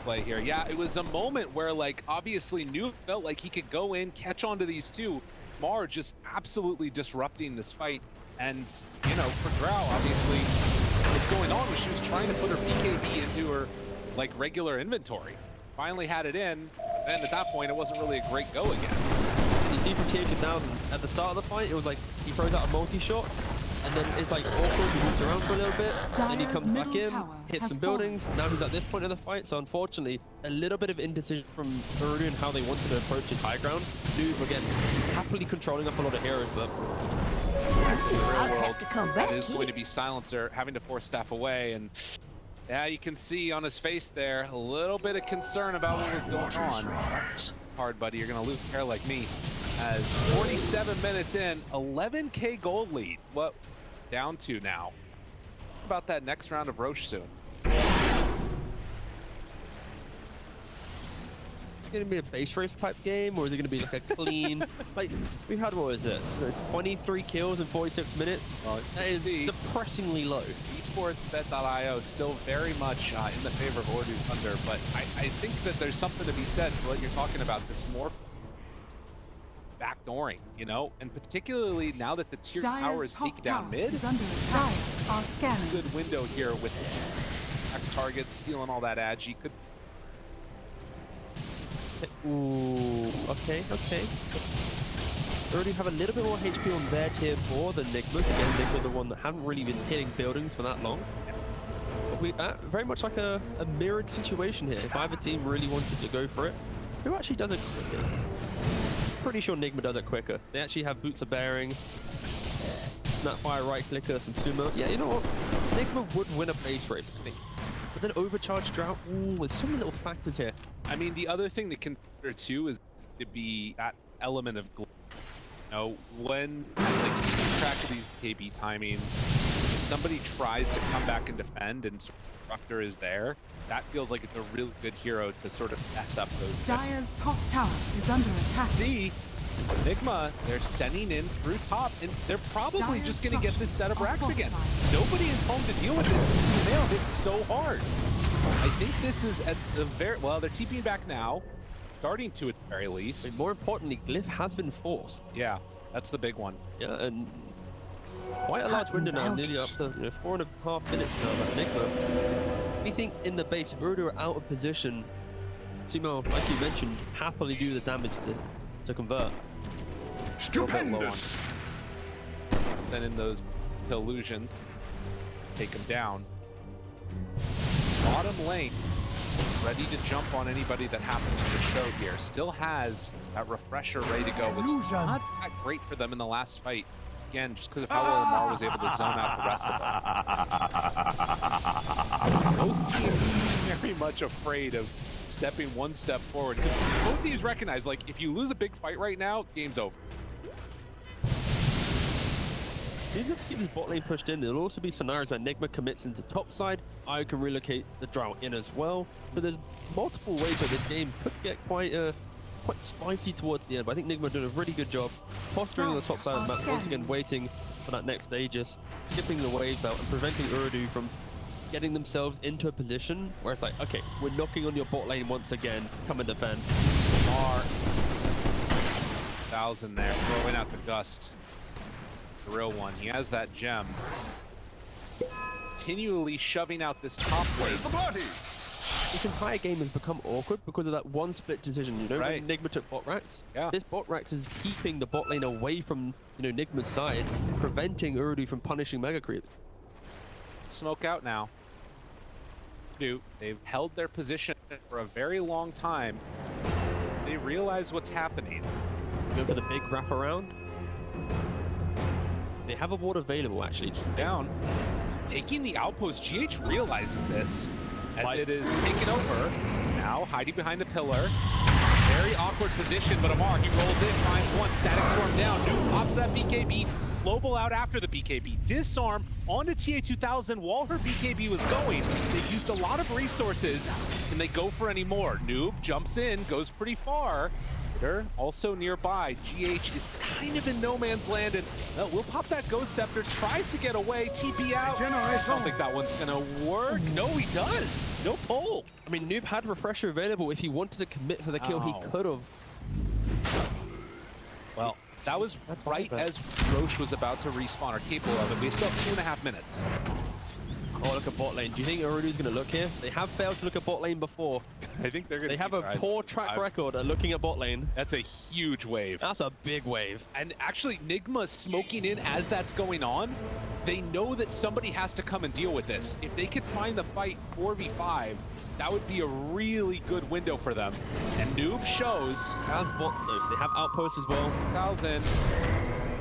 Play here. Yeah, it was a moment where, like, obviously Noob felt like he could go in, catch onto these two. AMMAR just absolutely disrupting this fight. And, you know, for Drow, obviously, what's going on was she was trying to put her BKB into her, like, regular inventory. Finally had it in, and at that point, it wasn't really a great go again.
You see from TA2000, at the start of the fight, it was like he throws out a multi-shot, and then it's like awkward, he moves around for a little bit, then he comes back in, hits some buildings, now he's at this point of the fight, so unfortunately, a little bit of indecision from Ooredoo and how they wanted to approach his high ground. Noob, again, happily controlling up a lot of heroes, but
in the real world, it is going to be Silencer having to force Staff away, and Yeah, you can see on his face there a little bit of concern about what was going on. Hard, buddy. You're going to lose hair like me. As 47 minutes in, 11K gold lead. What down to now? About that next round of Roche soon.
Going to be a base race type game, or is it going to be like a clean? Like we had, what is it? 23 kills in 46 minutes. That is depressingly low.
Esportsbet.io is still very much in the favor of Ooredoo Thunder, but I think that there's something to be said for what you're talking about. This more backdooring, you know, and particularly now that the tier tower is taken down mid.
Is under attack. Are scanning.
Good window here with X targets stealing all that agi. Could.
Ooh, okay. Already have a little bit more HP on their tier 4 than Nigma. Again, Nigma the one that haven't really been hitting buildings for that long. But we very much like a mirrored situation here. If either team really wanted to go for it, who actually does it quicker? Pretty sure Nigma does it quicker. They actually have boots of bearing, snapfire right clicker, some sumo. Yeah, you know what? Nigma would win a base race, I think. But then overcharged drought. Ooh, there's so many little factors here.
I mean, the other thing to consider too is to be that element of glitch. You know, when like keeping track of these KB timings, if somebody tries to come back and defend and Structor is there, that feels like it's a really good hero to sort of mess up those things.
Dire's top tower is under attack.
See, Nigma, they're sending in through top, and they're probably just going to get this set of racks again. Nobody is home to deal with this, and Sumail hit so hard. I think this is at the very, well, they're TPing back now, starting to at the very least.
And more importantly, Glyph has been forced.
Yeah, that's the big one.
Yeah, and quite a large window now, nearly up to 4.5 minutes now. That Nigma, anything in the base, Ooredoo are out of position. Sumail, like you mentioned, happily do the damage to convert.
Stupendous.
Then in those to illusion, take him down. Bottom lane, ready to jump on anybody that happens to show here. Still has that refresher ready to go. It's not that great for them in the last fight. Again, just because of how well OmaR was able to zone out the rest of them. Both teams very much afraid of stepping one step forward, because both teams recognize, like, if you lose a big fight right now, game's over.
Even if to keep his bot lane pushed in, there'll also be scenarios where Nigma commits into top side. I can relocate the drought in as well. But there's multiple ways that this game could get quite spicy towards the end. But I think Nigma doing a really good job posturing on the top side of the map, once again waiting for that next Aegis, skipping the waves out and preventing Ooredoo from getting themselves into a position where it's like, okay, we're knocking on your bot lane once again, come and defend.
OmaR 1000 there, throwing out the gust. The real one. He has that gem. Continually shoving out this top wave.
This entire game has become awkward because of that one split decision. You know, when Nigma took bot racks.
Yeah.
This bot racks is keeping the bot lane away from, you know, Nigma's side, preventing Ooredoo from punishing mega creep.
Smoke out now. They've held their position for a very long time. They realize what's happening.
Go for the big wraparound. They have a ward available, actually.
Down. Taking the outpost, GH realizes this as it is taken over. Now hiding behind the pillar. Very awkward position, but OmaR, he rolls in, finds one, static storm down. Noob pops that BKB, global out after the BKB. Disarm onto TA2000 while her BKB was going. They've used a lot of resources. Can they go for any more? Noob jumps in, goes pretty far. Also nearby, GH is kind of in no man's land, and we'll pop that Ghost Scepter, tries to get away, TP out. I don't think that one's gonna work. No, he does. No pull.
I mean, Noob had Refresher available. If he wanted to commit for the kill, he could have.
Well, that was right as Roche was about to respawn, or capable of it. We still have 2.5 minutes.
Oh, look at bot lane. Do you think Ooredoo's going to look here? They have failed to look at bot lane before.
I think they're going to.
They have a poor track record at looking at bot lane.
That's a huge wave.
That's a big wave.
And actually, Nigma smoking in as that's going on. They know that somebody has to come and deal with this. If they could find the fight 4v5, that would be a really good window for them. And Noob shows.
As bots though, they have outposts as well.
1000.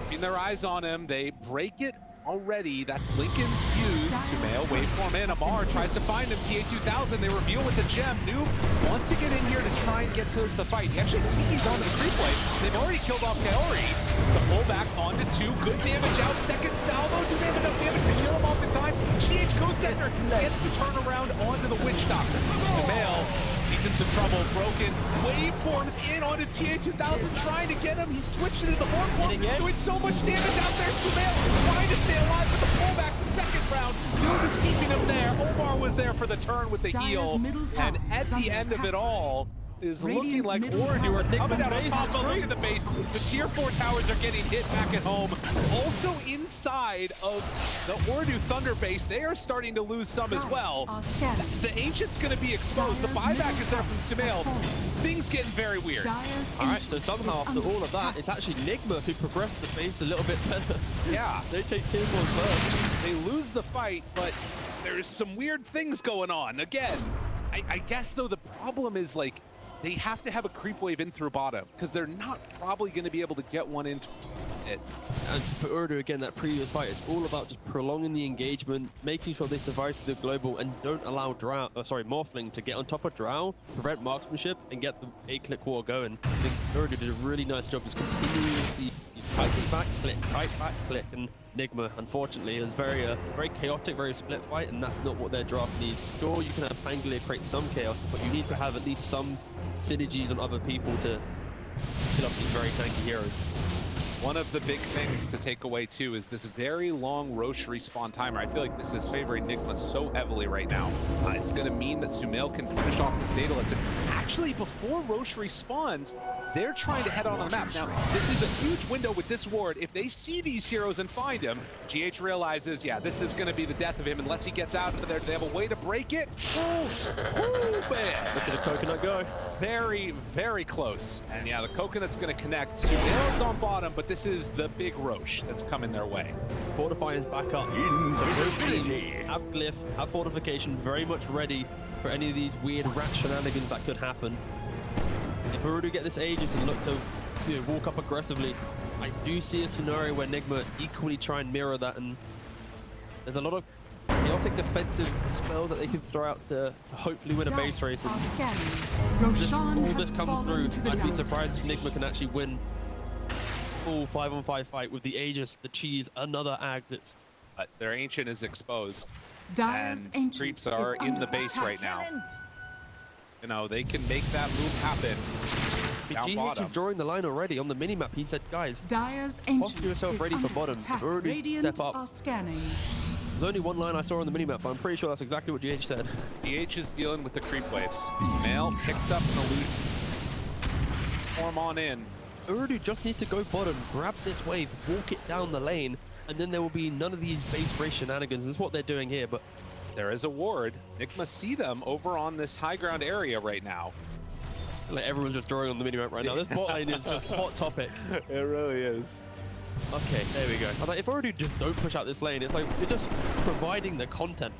Keeping their eyes on him. They break it already. That's Lincoln's fuse. Sumail, waveform in. AMMAR tries to find him. TA2000, they reveal with the gem. Noob wants to get in here to try and get to the fight. He actually TP's onto the creep wave. They've already killed off kaori. The pullback onto 2. Good damage out. Second salvo. Do they have enough damage to kill him off in time? GH Ghost Sector gets the turnaround onto the Witch Doctor. Sumail, he's in some trouble. Broken waveforms in onto TA2000, trying to get him. He switched it into the Morphling, doing so much damage out there. Sumail trying to stay alive with the pullback. The second round, Noob is keeping him there. OmaR was there for the turn with the heal. And at the end of it all, is looking like Ooredoo are coming out on top. But look at the base. The tier 4 towers are getting hit back at home. Also inside of the Ooredoo Thunder base, they are starting to lose some as well. The Ancient's going to be exposed. The buyback is there from Sumail. Things getting very weird.
Alright, so somehow after all of that, it's actually Nigma who progressed the base a little bit better.
Yeah.
They take tier 1 first.
They lose the fight, but there's some weird things going on. Again, I guess though the problem is like, they have to have a creep wave in through bottom because they're not probably going to be able to get one into it.
And for Ooredoo, again, that previous fight, it's all about just prolonging the engagement, making sure they survive through the global and don't allow Morphling to get on top of Drow, prevent marksmanship, and get the 8-click war going. I think Ooredoo did a really nice job just continuing the fighting back click, right back click, and Nigma, unfortunately, is very chaotic, very split fight, and that's not what their draft needs. Sure, you can have Pangolier create some chaos, but you need to have at least some synergies on other people to kill off these very tanky heroes.
One of the big things to take away too is this very long Roche respawn timer. I feel like this is favoring Nigma so heavily right now. It's going to mean that Sumail can finish off this Daedalus. Actually, before Roche respawns, they're trying to head on the map. Now, this is a huge window with this ward. If they see these heroes and find him, GH realizes, yeah, this is going to be the death of him unless he gets out of there. They have a way to break it. Oh, man.
Look at the coconut go.
Very, very close. And yeah, the coconut's going to connect. Sumail's on bottom, but this is the big Roche that's coming their way.
Fortify is back up.
Invisibility.
Have glyph, have fortification, very much ready for any of these weird rat shenanigans that could happen. If Ooredoo get this Aegis and look to walk up aggressively, I do see a scenario where Nigma equally try and mirror that, and there's a lot of chaotic defensive spells that they can throw out to hopefully win a base race. And all this comes through, I'd be surprised if Nigma can actually win full 5-on-5 fight with the Aegis, the cheese, another Agdits.
But their Ancient is exposed.
Dyer's
And
Ancient
creeps are
is
in the
under
base
attack.
right now. You know, they can make that move happen. Down
GH
bottom.
is drawing the line already on the minimap. He said, guys,
Dyer's Ancient
posture yourself
is
ready for
under
bottom.
attack.
Ooredoo,
Radiant
step up.
are scanning.
There's only one line I saw on the minimap, but I'm pretty sure that's exactly what GH said.
GH is dealing with the creep waves. Sumail picks up an illusion. Form on in.
Ooredoo just need to go bottom, grab this wave, walk it down the lane, and then there will be none of these base race shenanigans. That's what they're doing here, but
There is a ward. Nigma see them over on this high ground area right now.
like everyone's just drawing on the minimap right now. This bot lane is just hot topic.
It really is.
Okay, there we go. I'm like, if Ooredoo just don't push out this lane, it's like you're just providing the content.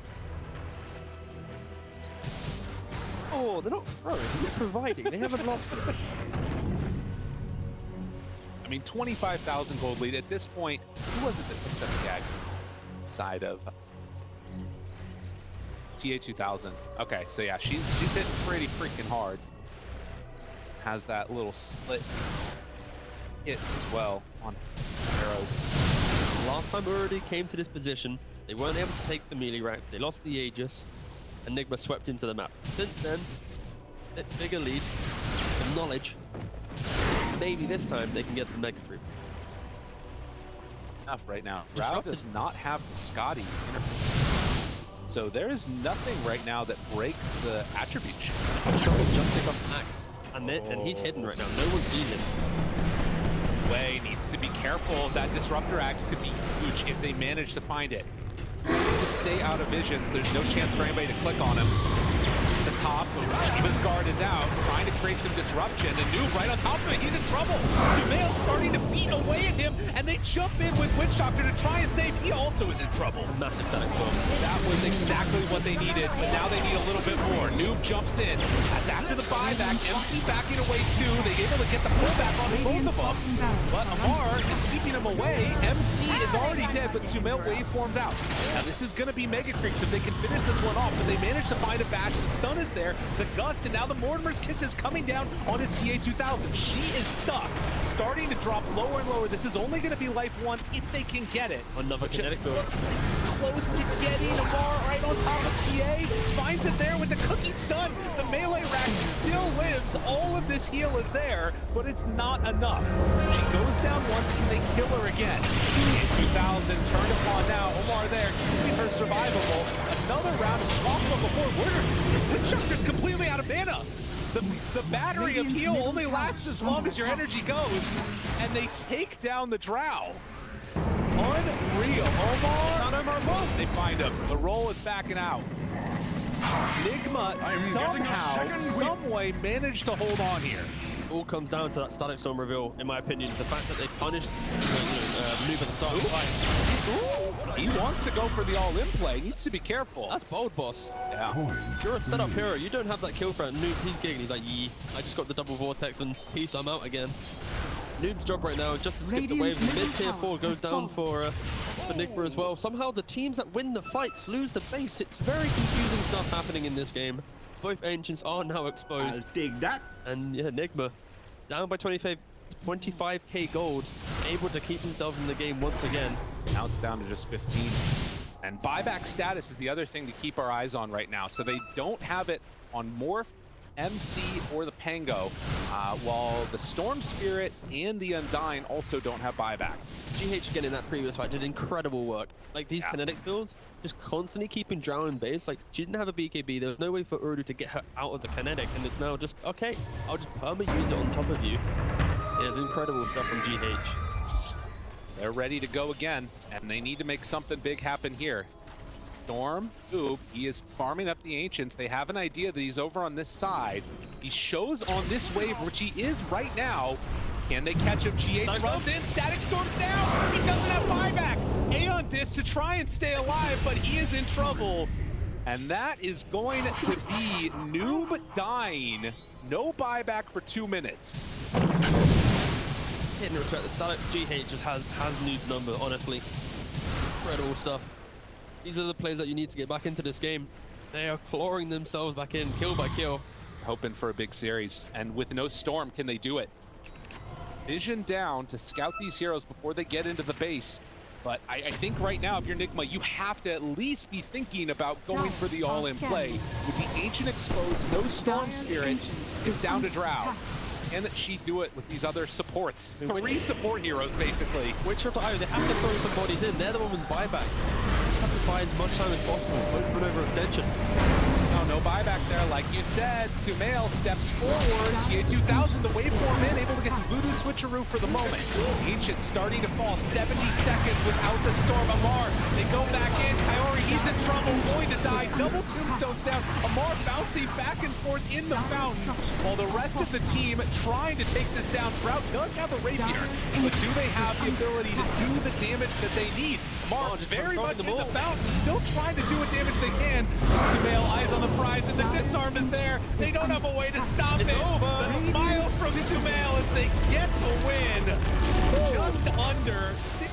Oh, they're not throwing, they're providing. They haven't lost it.
I mean, 25,000 gold lead. At this point, who was it that picked up the gag side of TA2000? Okay, so yeah, she's hitting pretty freaking hard. Has that little slit hit as well on arrows.
Last time Ooredoo came to this position, they weren't able to take the melee ranks. They lost the Aegis, and Nigma swept into the map. Since then, bigger lead, and knowledge. Maybe this time they can get the Mega Fruit.
Enough right now. Rao does not have the Scotty interface. So there is nothing right now that breaks the attribute shield.
Just pick up Axe, and he's hidden right now. No one sees him.
Way needs to be careful. That Disruptor Axe could be huge if they manage to find it. To stay out of visions, there's no chance for anybody to click on him. The top. Shiva's guard is out, trying to create some disruption. And Noob right on top of it, he's in trouble. Sumail starting to beat away at him, and they jump in with Witch Doctor to try and save. He also is in trouble.
Massive static storm.
That was exactly what they needed, but now they need a little bit more. Noob jumps in. That's after the buyback. MC backing away too. They able to get the pullback on both of them. But AMMAR is keeping him away. MC is already dead, but Sumail waveforms out. Now this is going to be Mega Creeps if they can finish this one off, but they managed to find a batch. The stun is there, the gust, and now the Mortimer's Kiss is coming down onto TA2000. She is stuck, starting to drop lower and lower. This is only going to be life 1 if they can get it.
Another kinetic build.
Looks like close to getting AMMAR right on top of TA. Finds it there with the cookie stun. The melee rack still lives. All of this heal is there, but it's not enough. She goes down once. Can they kill her again? TA2000 turned upon now. OmaR there, keeping her survivable. Another round of swamp from before Wuiter. Witch Doctor's completely out of mana. The battery of heal only lasts as long as your energy goes, and they take down the Drow. Unreal. OmaR, they find him. The roll is backing out. Nigma somehow, some way managed to hold on here.
All comes down to that static storm reveal, in my opinion. The fact that they punished Noob at the start of the fight.
He wants to go for the all-in play. Needs to be careful.
That's bold, boss.
Yeah.
You're a setup hero. You don't have that kill threat. Noob, he's gigging. He's like, yee. I just got the double vortex and peace, I'm out again. Noob's job right now is just to skip the wave. Mid-tier 4 goes down for Nigma as well. Somehow the teams that win the fights lose the base. It's very confusing stuff happening in this game. Both Ancients are now exposed.
I'll take that.
And yeah, Nigma down by 25k gold, able to keep himself in the game once again.
Now it's down to just 15. And buyback status is the other thing to keep our eyes on right now. So they don't have it on Morph, MC, or the Pango, while the Storm Spirit and the Undyne also don't have buyback.
GH again in that previous fight did incredible work. Like these kinetic builds, just constantly keeping Drow in base. Like she didn't have a BKB, there was no way for Ooredoo to get her out of the kinetic, and it's now just, okay, I'll just perma-use it on top of you. Yeah, it's incredible stuff from GH.
They're ready to go again, and they need to make something big happen here. Storm, Oob, he is farming up the Ancients. They have an idea that he's over on this side. He shows on this wave, which he is right now. Can they catch him? GH runs in, Static Storm's down. He doesn't have buyback. Aeon Disc to try and stay alive, but he is in trouble. And that is going to be Noob dying. No buyback for 2 minutes.
Hitting respect, the Static GH just has Noob's number, honestly. Incredible stuff. These are the players that you need to get back into this game. They are clawing themselves back in, kill by kill.
Hoping for a big series, and with no Storm, can they do it? Vision down to scout these heroes before they get into the base. But I think right now, if you're Nigma, you have to at least be thinking about going for the all-in play. With the Ancient exposed, no Storm Spirit is down to Drow. Can she do it with these other supports? 3 support heroes, basically.
Which are they have to throw some bodies in. They're the ones with buyback. Have to buy as much time as possible. Open over extension.
No buyback there, like you said. Sumail steps forward. TA2000, the waveform in, able to get the voodoo switcheroo for the moment. Ancient starting to fall. 70 seconds without the storm. AMMAR, they go back in. Kaori, he's in trouble, going to die. Double tombstones down. AMMAR bouncing back and forth in the fountain, while the rest of the team trying to take this down. Sprout does have a rapier, but do they have the ability to do the damage that they need? AMMAR very much in the fountain, still trying to do what damage they can. Sumail, eyes on the prize, and the disarm is there. They don't have a way to stop it. The smile from Sumail as they get the win. Just under 6